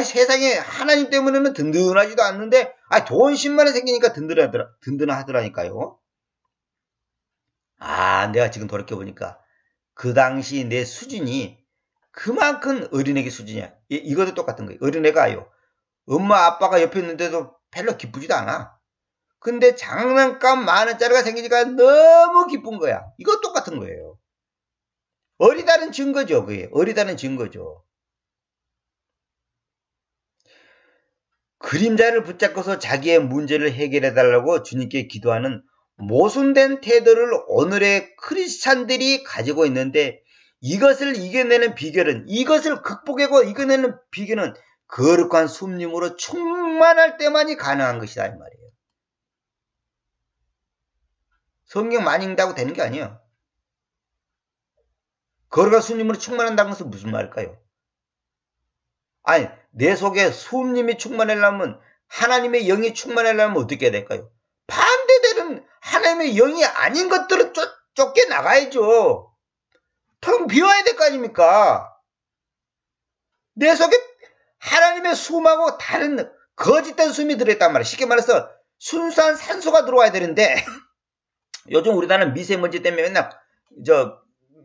세상에 하나님 때문에는 든든하지도 않는데, 돈 10만원 생기니까 든든하더라니까요. 내가 지금 돌이켜보니까 그 당시 내 수준이 그만큼 어린애기 수준이야. 이것도 똑같은 거예요. 어린애가요. 엄마 아빠가 옆에 있는데도 별로 기쁘지도 않아. 근데 장난감 10,000원짜리가 생기니까 너무 기쁜 거야. 이거 똑같은 거예요. 어리다는 증거죠. 그게 어리다는 증거죠. 그림자를 붙잡고서 자기의 문제를 해결해달라고 주님께 기도하는 모순된 태도를 오늘의 크리스찬들이 가지고 있는데, 이것을 이겨내는 비결은, 이것을 극복하고 이겨내는 비결은 거룩한 숭림으로 충만할 때만이 가능한 것이다, 이 말이에요. 성경 많이 읽는다고 되는 게 아니에요. 거룩한 숭림으로 충만한다는 것은 무슨 말일까요? 아니, 내 속에 숭림이 충만하려면, 하나님의 영이 충만하려면 어떻게 해야 될까요? 반대되는 하나님의 영이 아닌 것들은 쫓겨나가야죠. 텅 비워야 될 거 아닙니까? 내 속에 하나님의 숨하고 다른 거짓된 숨이 들어있단 말이에요. 쉽게 말해서 순수한 산소가 들어와야 되는데 요즘 우리나라는 미세먼지 때문에 맨날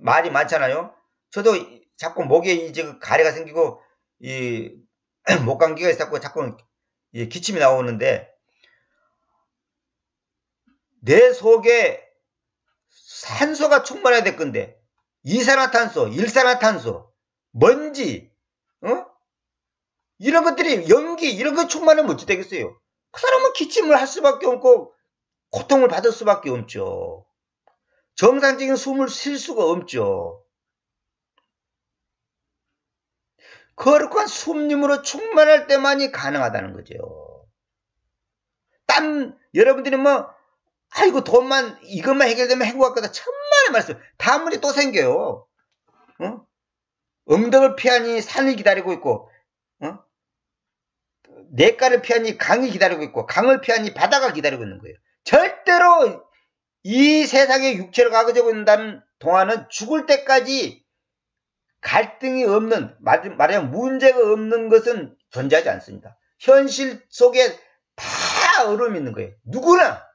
말이 많잖아요. 저도 자꾸 목에 이제 가래가 생기고 이 목감기가 있었고 자꾸 기침이 나오는데, 내 속에 산소가 충만해야 될 건데 이산화탄소, 일산화탄소, 먼지, 이런 것들이, 연기, 이런 거 충만하면 어찌 되겠어요? 그 사람은 기침을 할 수밖에 없고 고통을 받을 수밖에 없죠. 정상적인 숨을 쉴 수가 없죠. 거룩한 숨림으로 충만할 때만이 가능하다는 거죠. 여러분들이 아이고 돈만 이것만 해결되면 행복할 거다 천만의 말씀. 다음문이 또 생겨요. 응덕을 피하니 산이 기다리고 있고, 냇가를 피하니 강이 기다리고 있고, 강을 피하니 바다가 기다리고 있는 거예요. 절대로 이 세상에 육체를 가지고 있는 동안은 죽을 때까지 갈등이 없는, 말하자면 문제가 없는 것은 존재하지 않습니다. 현실 속에 다 어려움이 있는 거예요. 누구나.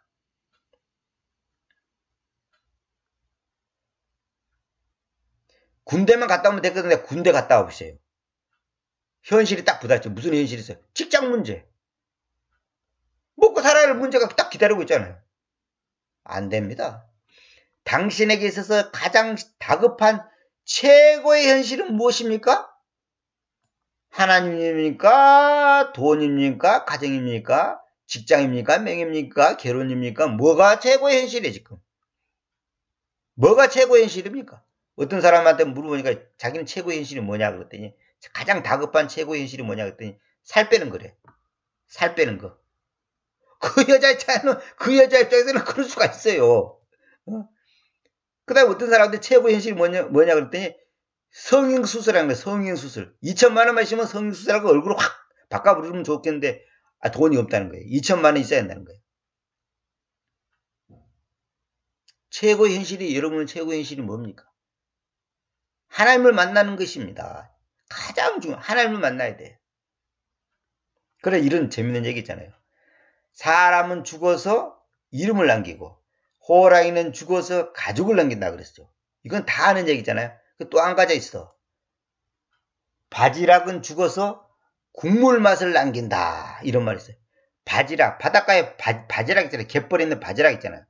군대만 갔다 오면 됐거든요. 군대 갔다 와보세요. 현실이 딱 부딪혀. 무슨 현실이 있어요? 직장 문제. 먹고 살아야 할 문제가 딱 기다리고 있잖아요. 안 됩니다. 당신에게 있어서 가장 다급한 최고의 현실은 무엇입니까? 하나님입니까? 돈입니까? 가정입니까? 직장입니까? 명예입니까? 결혼입니까? 뭐가 최고의 현실이에요, 지금? 뭐가 최고의 현실입니까? 어떤 사람한테 물어보니까 자기는 최고의 현실이 뭐냐 그랬더니, 가장 다급한 최고의 현실이 뭐냐 그랬더니 살 빼는 거래. 살 빼는 거. 그 여자 입장에서는 그럴 수가 있어요. 그 다음에 어떤 사람한테 최고의 현실이 뭐냐 그랬더니 성형수술하는 거예요. 성형수술. 2천만 원만 있으면 성형수술하고 얼굴을 확 바꿔부르면 좋겠는데 돈이 없다는 거예요. 2천만 원 있어야 한다는 거예요. 최고의 현실이, 여러분은 최고의 현실이 뭡니까? 하나님을 만나는 것입니다. 가장 중요한, 하나님을 만나야 돼. 그래, 이런 재밌는 얘기 있잖아요. 사람은 죽어서 이름을 남기고 호랑이는 죽어서 가죽을 남긴다 그랬죠. 이건 다 아는 얘기잖아요. 또 한 가지 있어. 바지락은 죽어서 국물 맛을 남긴다, 이런 말이 있어요. 바지락, 바닷가에 바지락 있잖아요. 갯벌에 있는 바지락 있잖아요.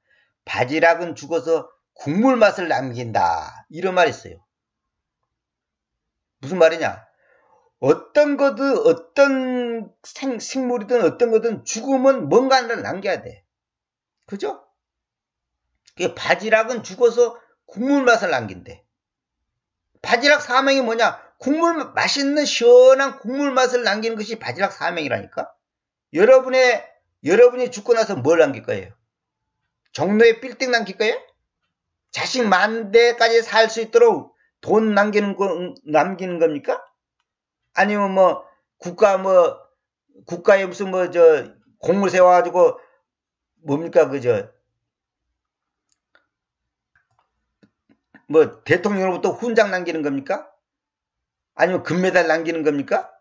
바지락은 죽어서 국물 맛을 남긴다, 이런 말이 있어요. 무슨 말이냐? 어떤 거든, 어떤 식물이든 어떤 거든 죽으면 뭔가를 남겨야 돼. 그죠? 바지락은 죽어서 국물 맛을 남긴대. 바지락 사명이 뭐냐? 맛있는 시원한 국물 맛을 남기는 것이 바지락 사명이라니까? 여러분이 죽고 나서 뭘 남길 거예요? 종로에 빌딩 남길 거예요? 자식 10,000대까지 살 수 있도록 돈 남기는 겁니까? 아니면 국가에 무슨 공물 세워가지고, 뭡니까, 대통령으로부터 훈장 남기는 겁니까? 아니면 금메달 남기는 겁니까?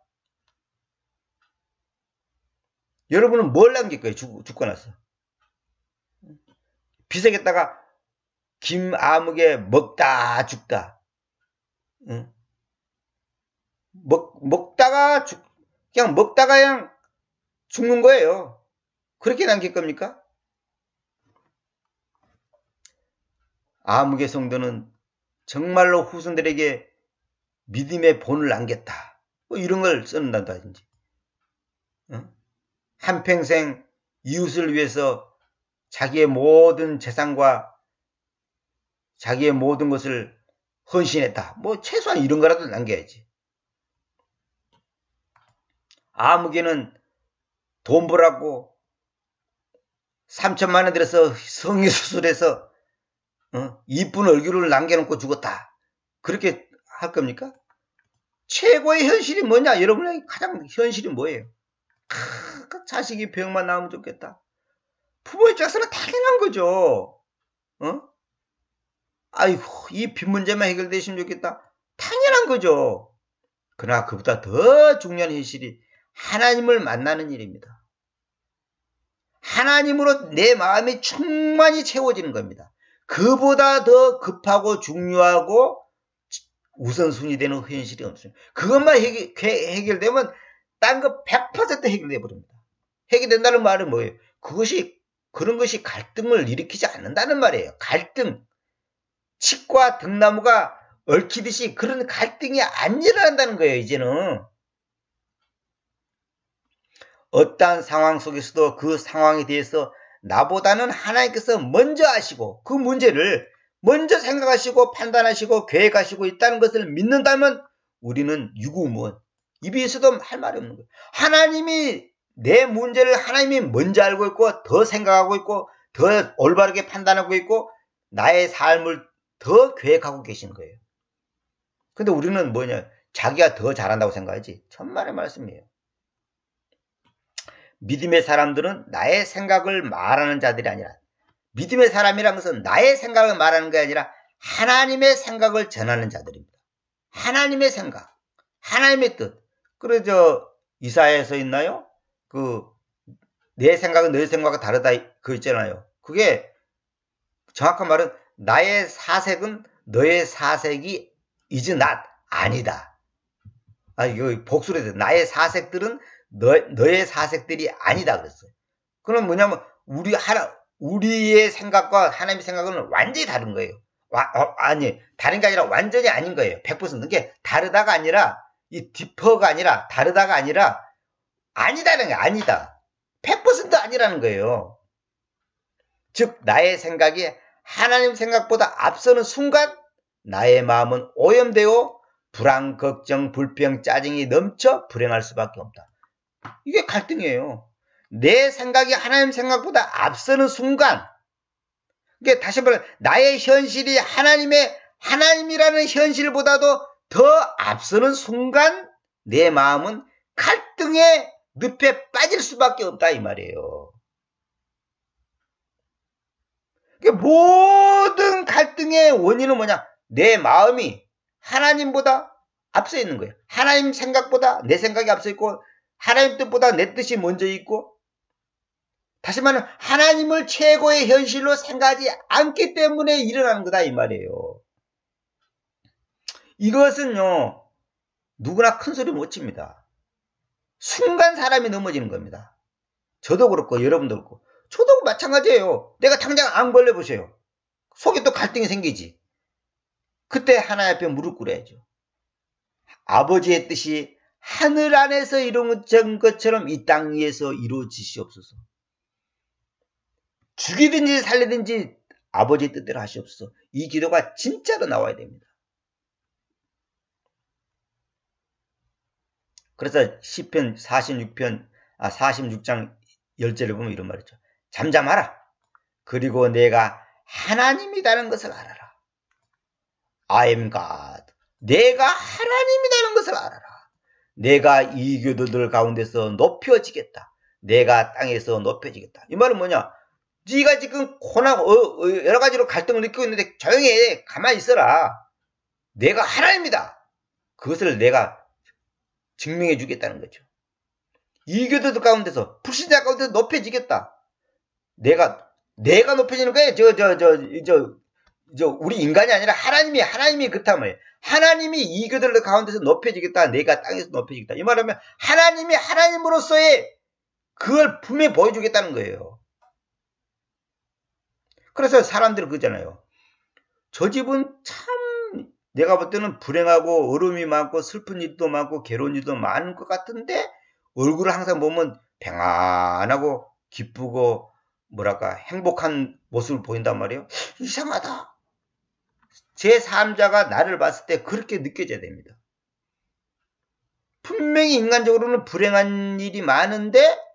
여러분은 뭘 남길 거예요, 죽고 나서? 비석에다가 김아무개 먹다 죽다. 응? 먹다가 그냥 죽는 거예요. 그렇게 남길 겁니까? 아무개 성도는 정말로 후손들에게 믿음의 본을 남겼다. 뭐 이런 걸 써놓는다든지. 한평생 이웃을 위해서 자기의 모든 재산과 자기의 모든 것을 헌신했다. 뭐 최소한 이런 거라도 남겨야지. 아무개는 돈 벌라고 3천만 원 들여서 성형수술해서 이쁜 얼굴을 남겨놓고 죽었다. 그렇게 할 겁니까? 최고의 현실이 뭐냐? 여러분의 가장 현실이 뭐예요? 자식이 병만 나오면 좋겠다. 부모 입장에서는 당연한 거죠. 아이고, 이 빚 문제만 해결되시면 좋겠다. 당연한 거죠. 그러나 그보다 더 중요한 현실이 하나님을 만나는 일입니다. 하나님으로 내 마음이 충만히 채워지는 겁니다. 그보다 더 급하고 중요하고 우선순위 되는 현실이 없어요. 그것만 해결되면 딴 거 100% 해결돼 버립니다. 해결된다는 말은 뭐예요? 그런 것이 갈등을 일으키지 않는다는 말이에요. 갈등. 칡과 등나무가 얽히듯이 그런 갈등이 안 일어난다는 거예요, 이제는. 어떠한 상황 속에서도 그 상황에 대해서 나보다는 하나님께서 먼저 아시고 그 문제를 먼저 생각하시고 판단하시고 계획하시고 있다는 것을 믿는다면 우리는 유구무원. 입에 있어도 할 말이 없는 거예요. 하나님이 내 문제를 하나님이 먼저 알고 있고 더 생각하고 있고 더 올바르게 판단하고 있고 나의 삶을 더 계획하고 계신 거예요. 근데 우리는 뭐냐? 자기가 더 잘한다고 생각하지. 천만의 말씀이에요. 믿음의 사람들은 나의 생각을 말하는 자들이 아니라 믿음의 사람이란 것은 나의 생각을 말하는 게 아니라 하나님의 생각을 전하는 자들입니다. 하나님의 생각, 하나님의 뜻. 그래서 이사야에서 있나요? 내 생각은 너의 생각과 다르다 그 있잖아요. 그게 정확한 말은 나의 사색은 너의 사색이 is not 아니다. 이거 복수로 해서 나의 사색들은 너의 사색들이 아니다 그랬어요. 그럼 뭐냐면 우리의 생각과 하나님의 생각은 완전히 다른 거예요. 아니 다른 게 아니라 완전히 아닌 거예요. 100%. 그게 다르다가 아니라 이 디퍼가 아니라 다르다가 아니라 아니다는 게 아니다. 100% 아니라는 거예요. 즉 나의 생각이 하나님 생각보다 앞서는 순간 나의 마음은 오염되어 불안, 걱정, 불평, 짜증이 넘쳐 불행할 수밖에 없다. 이게 갈등이에요. 내 생각이 하나님 생각보다 앞서는 순간, 이게 다시 말해 나의 현실이 하나님이라는 현실보다도 더 앞서는 순간 내 마음은 갈등의 늪에 빠질 수밖에 없다 이 말이에요. 모든 갈등의 원인은 뭐냐? 내 마음이 하나님보다 앞서 있는 거예요. 하나님 생각보다 내 생각이 앞서 있고 하나님 뜻보다 내 뜻이 먼저 있고 다시 말하면 하나님을 최고의 현실로 생각하지 않기 때문에 일어나는 거다 이 말이에요. 이것은요 누구나 큰 소리 못 칩니다. 순간 사람이 넘어지는 겁니다. 저도 그렇고 여러분도 그렇고 저도 마찬가지예요. 내가 당장 암 걸려보세요. 속에 또 갈등이 생기지. 그때 하나님 앞에 무릎 꿇어야죠. 아버지의 뜻이 하늘 안에서 이루어진 것처럼 이 땅 위에서 이루어지시옵소서. 죽이든지 살리든지 아버지의 뜻대로 하시옵소서. 이 기도가 진짜로 나와야 됩니다. 그래서 시편 46장 10절을 보면 이런 말이죠. 잠잠하라. 그리고 내가 하나님이라는 것을 알아라. I am God. 내가 하나님이라는 것을 알아라. 내가 이 교도들 가운데서 높여지겠다. 내가 땅에서 높여지겠다. 이 말은 뭐냐? 네가 지금 고난하고 여러 가지로 갈등을 느끼고 있는데 조용히 해. 가만히 있어라. 내가 하나님이다. 그것을 내가 증명해 주겠다는 거죠. 이 교도들 가운데서 불신자 가운데서 높여지겠다. 내가 높여지는 거예요. 우리 인간이 아니라 하나님이 그렇단 말이에요. 하나님이 이 교도들 가운데서 높여지겠다. 내가 땅에서 높여지겠다. 이 말하면 하나님이 하나님으로서의 그걸 분명히 보여주겠다는 거예요. 그래서 사람들은 그러잖아요. 저 집은 참 내가 볼 때는 불행하고 어려움이 많고 슬픈 일도 많고 괴로운 일도 많은 것 같은데 얼굴을 항상 보면 평안하고 기쁘고 뭐랄까 행복한 모습을 보인단 말이에요. 이상하다. 제3자가 나를 봤을 때 그렇게 느껴져야 됩니다. 분명히 인간적으로는 불행한 일이 많은데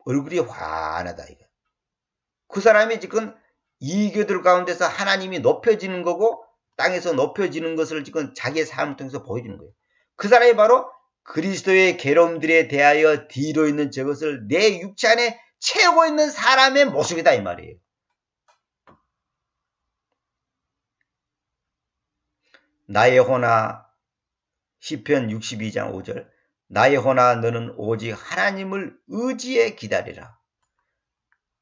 얼굴이 환하다. 이거. 그 사람이 지금 이교들 가운데서 하나님이 높여지는 거고 땅에서 높여지는 것을 지금 자기의 삶을 통해서 보여주는 거예요. 그 사람이 바로 그리스도의 괴로움들에 대하여 뒤로 있는 저것을 내 육체 안에 채우고 있는 사람의 모습이다 이 말이에요. 나의 혼아 시편 62장 5절 나의 혼아 너는 오직 하나님을 의지해 기다리라.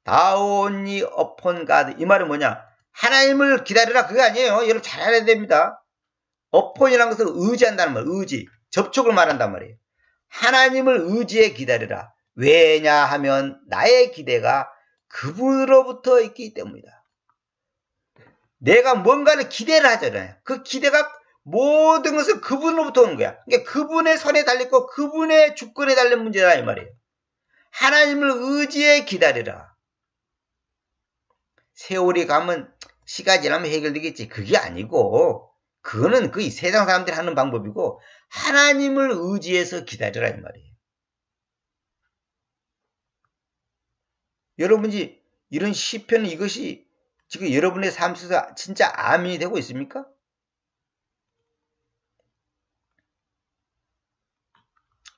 다온니 upon God 이 말은 뭐냐? 하나님을 기다리라 그게 아니에요. 여러분 잘 알아야 됩니다. upon이라는 것은 의지한다는 말, 의지, 접촉을 말한단 말이에요. 하나님을 의지해 기다리라. 왜냐하면 나의 기대가 그분으로부터 있기 때문이다. 내가 뭔가를 기대를 하잖아요. 그 기대가 모든 것은 그분으로부터 오는 거야. 그러니까 그분의 선에 달렸고 그분의 주권에 달린 문제다 이 말이에요. 하나님을 의지해 기다리라. 세월이 가면 시가 지나면 해결되겠지. 그게 아니고 그거는 그 세상 사람들이 하는 방법이고 하나님을 의지해서 기다리라 이 말이에요. 여러분이 이런 시편 이것이 지금 여러분의 삶 속에서 진짜 아멘이 되고 있습니까?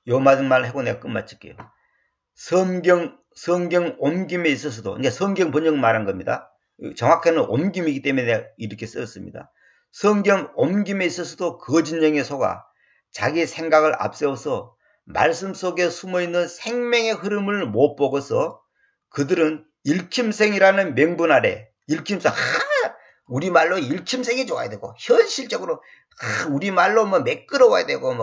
요 말 하고 내가 끝마칠게요. 성경 옮김에 있어서도, 그러니까 성경 번역 말한 겁니다. 정확하게는 옮김이기 때문에 내가 이렇게 썼습니다. 성경 옮김에 있어서도 거짓 영에 속아 자기 생각을 앞세워서 말씀 속에 숨어있는 생명의 흐름을 못 보고서 그들은 읽힘생이라는 명분 아래, 읽힘생, 우리말로 읽힘생이 좋아야 되고, 현실적으로, 우리말로 뭐 매끄러워야 되고,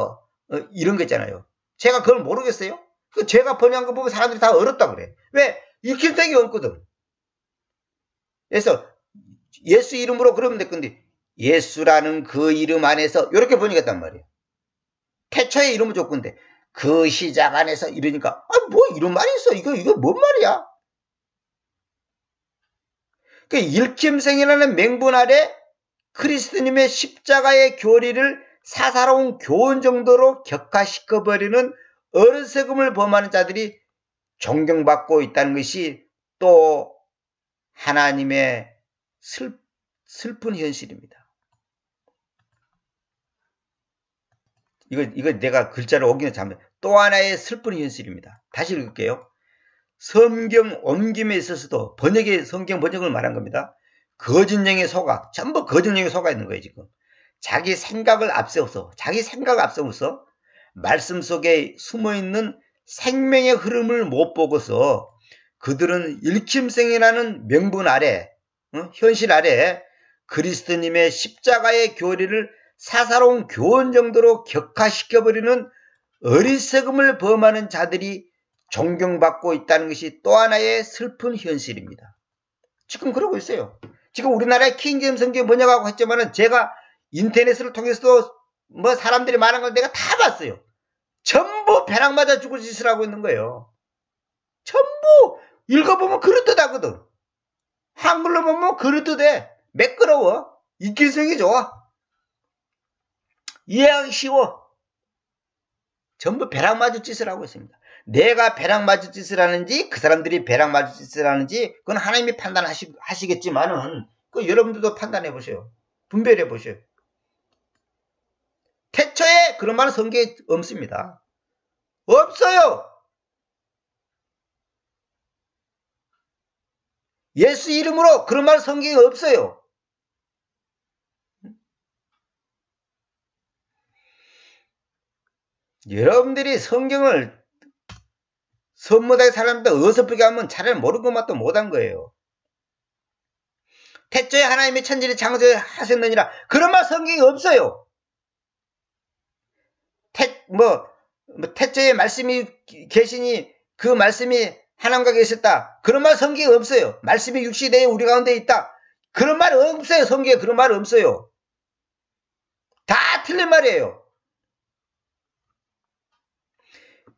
이런 거 있잖아요. 제가 그걸 모르겠어요? 제가 번역한 거 보면 사람들이 다 어렵다 그래. 왜? 읽힘생이 없거든. 그래서 예수 이름으로 그러면 될 건데 예수라는 그 이름 안에서 이렇게 번역했단 말이에요. 태초의 이름은 조건데 그 시작 안에서 이러니까 뭐 이런 말이 있어. 이거 뭔 말이야? 그 읽힘생이라는 명분 아래 그리스도님의 십자가의 교리를 사사로운 교훈 정도로 격화시켜버리는 어리석음을 범하는 자들이 존경받고 있다는 것이 또 하나님의 슬픈 현실입니다. 이거 내가 글자로 옮기는 자면 또 하나의 슬픈 현실입니다. 다시 읽을게요. 성경 옮김에 있어서도 성경 번역을 말한 겁니다. 거짓령에 속아, 전부 거짓령에 속아 있는 거예요, 지금. 자기 생각을 앞세워서 말씀 속에 숨어있는 생명의 흐름을 못 보고서 그들은 읽힘생이라는 명분 아래, 현실 아래 그리스도님의 십자가의 교리를 사사로운 교훈 정도로 격화시켜버리는 어리석음을 범하는 자들이 존경받고 있다는 것이 또 하나의 슬픈 현실입니다. 지금 그러고 있어요. 지금 우리나라의 킹제임스 성경 번역하고 했지만은 제가 인터넷을 통해서도 사람들이 말한 걸 내가 다 봤어요. 전부 벼락 맞아 죽을 짓을 하고 있는 거예요. 전부 읽어보면 그럴듯하거든. 한글로 보면 그럴듯해. 매끄러워. 읽기성이 좋아. 이해하기 쉬워. 전부 벼락 맞을 짓을 하고 있습니다. 내가 벼락 맞을 짓을 하는지 그 사람들이 벼락 맞을 짓을 하는지 그건 하나님이 판단하시겠지만은 그 여러분들도 판단해 보세요. 분별해 보세요. 태초에 그런 말은 성경에 없습니다. 없어요. 예수 이름으로 그런 말 성경에 없어요. 여러분들이 성경을 선무다의 사람들 어설프게 하면 차라리 모르는 것만도 못한 거예요. 태초에 하나님의 천지를 창조하셨느니라 그런 말 성경에 없어요. 태초에 말씀이 계시니 그 말씀이 하나님과 계셨다. 그런 말 성경에 없어요. 말씀이 육시대에 우리 가운데 있다. 그런 말 없어요. 성경에 그런 말 없어요. 다 틀린 말이에요.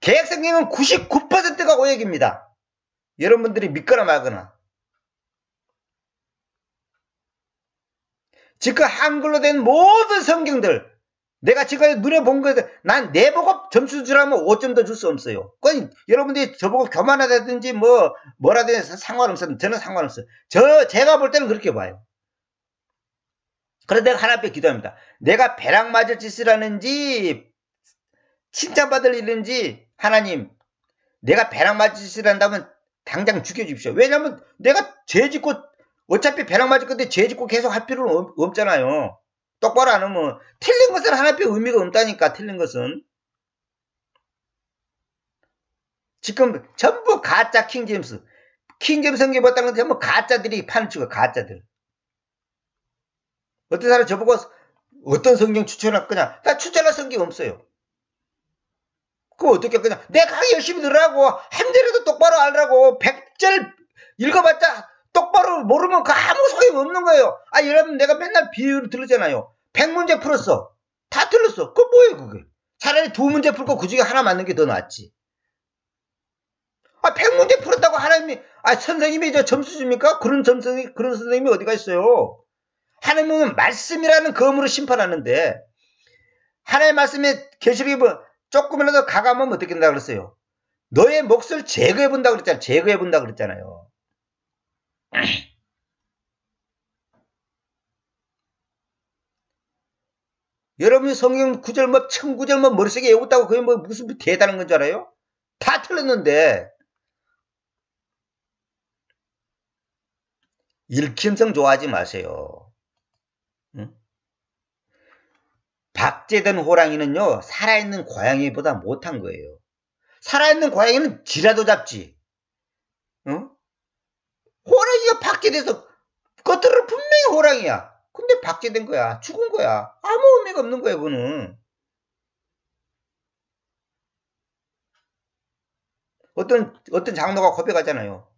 개혁성경은 99%가 오역입니다. 여러분들이 믿거나 말거나. 지금 한글로 된 모든 성경들, 내가 지금 눈에 본 것들, 난 내보고 점수 주라면 5점 더 줄 수 없어요. 그건 여러분들이 저보고 교만하다든지 뭐라든지 상관없어요. 저는 상관없어요. 제가 볼 때는 그렇게 봐요. 그래서 내가 하나 앞에 기도합니다. 내가 배락 맞을 짓을 하는지 칭찬받을 일인지 하나님, 내가 배락 맞을 짓을 한다면 당장 죽여주십시오. 왜냐하면 내가 죄 짓고 어차피 배락 맞을 건데 죄 짓고 계속 할 필요는 없잖아요. 똑바로 안 하면 틀린 것은 하나님의 의미가 없다니까. 틀린 것은 지금 전부 가짜 킹제임스 성경 봤다는 건 전부 가짜들이 판을 치고 가짜들. 어떤 사람 저보고 어떤 성경 추천할 거냐? 나 추천할 성경 없어요. 그거 어떻게 그냥 내가 열심히 들으라고 한 절에도 똑바로 알라고 100절 읽어봤자 똑바로 모르면 그 아무 소용 없는 거예요. 여러분 내가 맨날 비유를 들었잖아요. 100문제 풀었어. 다 틀렸어. 그거 뭐예요 그게? 차라리 2문제 풀고 그 중에 하나 맞는 게 더 낫지. 100문제 풀었다고 하나님이 선생님이 저 점수 줍니까? 그런 선생님이 어디가 있어요? 하나님은 말씀이라는 검으로 심판하는데 하나님의 말씀에 계시록이 조금이라도 가감하면 어떻게 된다 그랬어요? 너의 몫을 제거해본다 그랬잖아요. 제거해본다 그랬잖아요. 여러분이 성경 구절 1000구절 머릿속에 외웠다고 그게 무슨 대단한 건 줄 알아요? 다 틀렸는데 읽힘성 좋아하지 마세요. 응? 박제된 호랑이는요 살아있는 고양이보다 못한 거예요. 살아있는 고양이는 쥐라도 잡지. 응? 호랑이가 박제돼서 겉으로 분명히 호랑이야. 근데 박제된 거야. 죽은 거야. 아무 의미가 없는 거야 그거는. 어떤 장로가 고백하잖아요.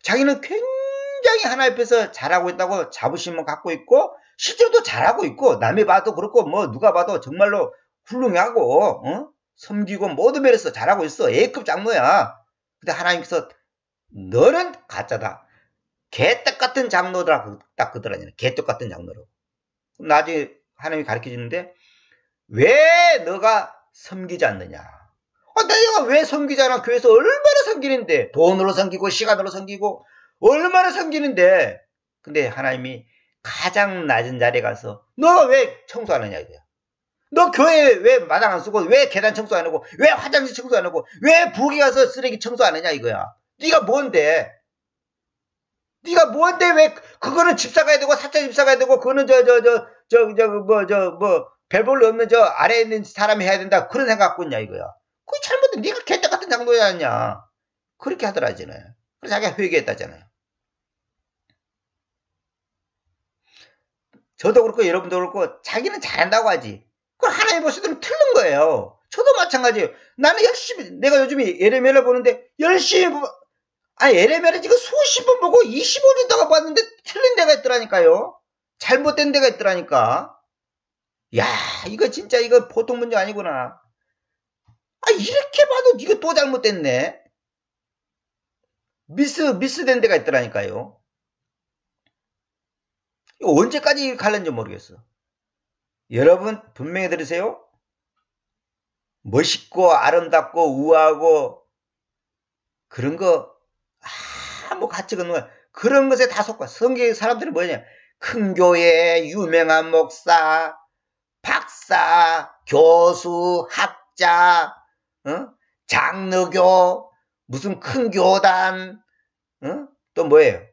자기는 굉장히 하나님 앞에서 잘하고 있다고 자부심을 갖고 있고 실제로도 잘하고 있고 남이 봐도 그렇고 누가 봐도 정말로 훌륭하고 섬기고 모든 면에서 잘하고 있어. A급 장로야. 근데 하나님께서 너는 가짜다. 개떡 같은 장로라고 딱 그러더라니요. 개떡 같은 장로로. 나중에 하나님이 가르쳐주는데 왜 너가 섬기지 않느냐. 내가 왜 섬기지 않아? 교회에서 얼마나 섬기는데 돈으로 섬기고 시간으로 섬기고 얼마나 섬기는데 근데 하나님이 가장 낮은 자리에 가서 너가 왜 청소 안 하냐 이거야. 너 교회 왜 마당 안 쓰고 왜 계단 청소 안 하고 왜 화장실 청소 안 하고 왜 부엌에 가서 쓰레기 청소 안 하냐 이거야. 네가 뭔데? 네가 뭔데 왜 그거는 집사 가야 되고 사자 집사 가야 되고 그거는 별 볼일 없는 저 아래에 있는 사람이 해야 된다 그런 생각 갖고 있냐 이거야. 그게 잘못된 네가 개떡 같은 장로야 아니야. 그렇게 하더라잖아요. 그래서 자기가 회개했다잖아요. 저도 그렇고 여러분도 그렇고 자기는 잘한다고 하지. 그걸 하나님 보시더니 틀린 거예요. 저도 마찬가지예요. 나는 열심히 내가 요즘에 예레미야를 보는데 열심히 예레미야를 지금 수십 번 보고 25년 동안 봤는데 틀린 데가 있더라니까요. 잘못된 데가 있더라니까. 야 이거 진짜 이거 보통 문제 아니구나. 이렇게 봐도 이거 또 잘못됐네. 미스된 데가 있더라니까요. 이거 언제까지 갈는지 모르겠어. 여러분 분명히 들으세요. 멋있고 아름답고 우아하고 그런 거 아무 가치가 없는 거야. 그런 것에 다 속아. 성경의 사람들은 뭐냐. 큰 교회, 유명한 목사, 박사, 교수, 학자, 장로교, 무슨 큰 교단, 또 뭐예요?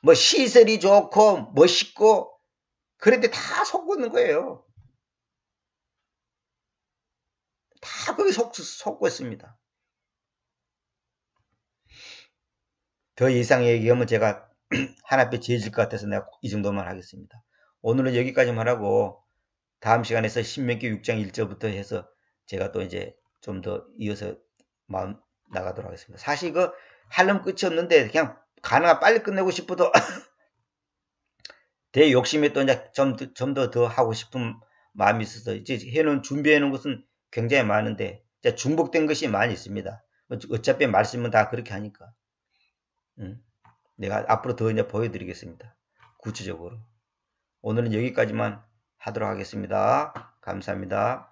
뭐 시설이 좋고 멋있고 그런데 다 속고 있는 거예요. 다 거기 속고 있습니다. 더 이상 얘기하면 제가 하나님께 죄질 것 같아서 내가 이 정도만 하겠습니다. 오늘은 여기까지만 하고 다음 시간에서 신명기 6장 1절부터 해서 제가 또 이제 좀 더 이어서 나가도록 하겠습니다. 사실 이거 하려면 끝이 없는데 그냥 가능한 빨리 끝내고 싶어도 대 욕심에 또 이제 좀 더 하고 싶은 마음이 있어서 이제 해놓은 준비해 놓은 것은 굉장히 많은데 이제 중복된 것이 많이 있습니다. 어차피 말씀은 다 그렇게 하니까 내가 앞으로 더 이제 보여드리겠습니다. 구체적으로 오늘은 여기까지만 하도록 하겠습니다. 감사합니다.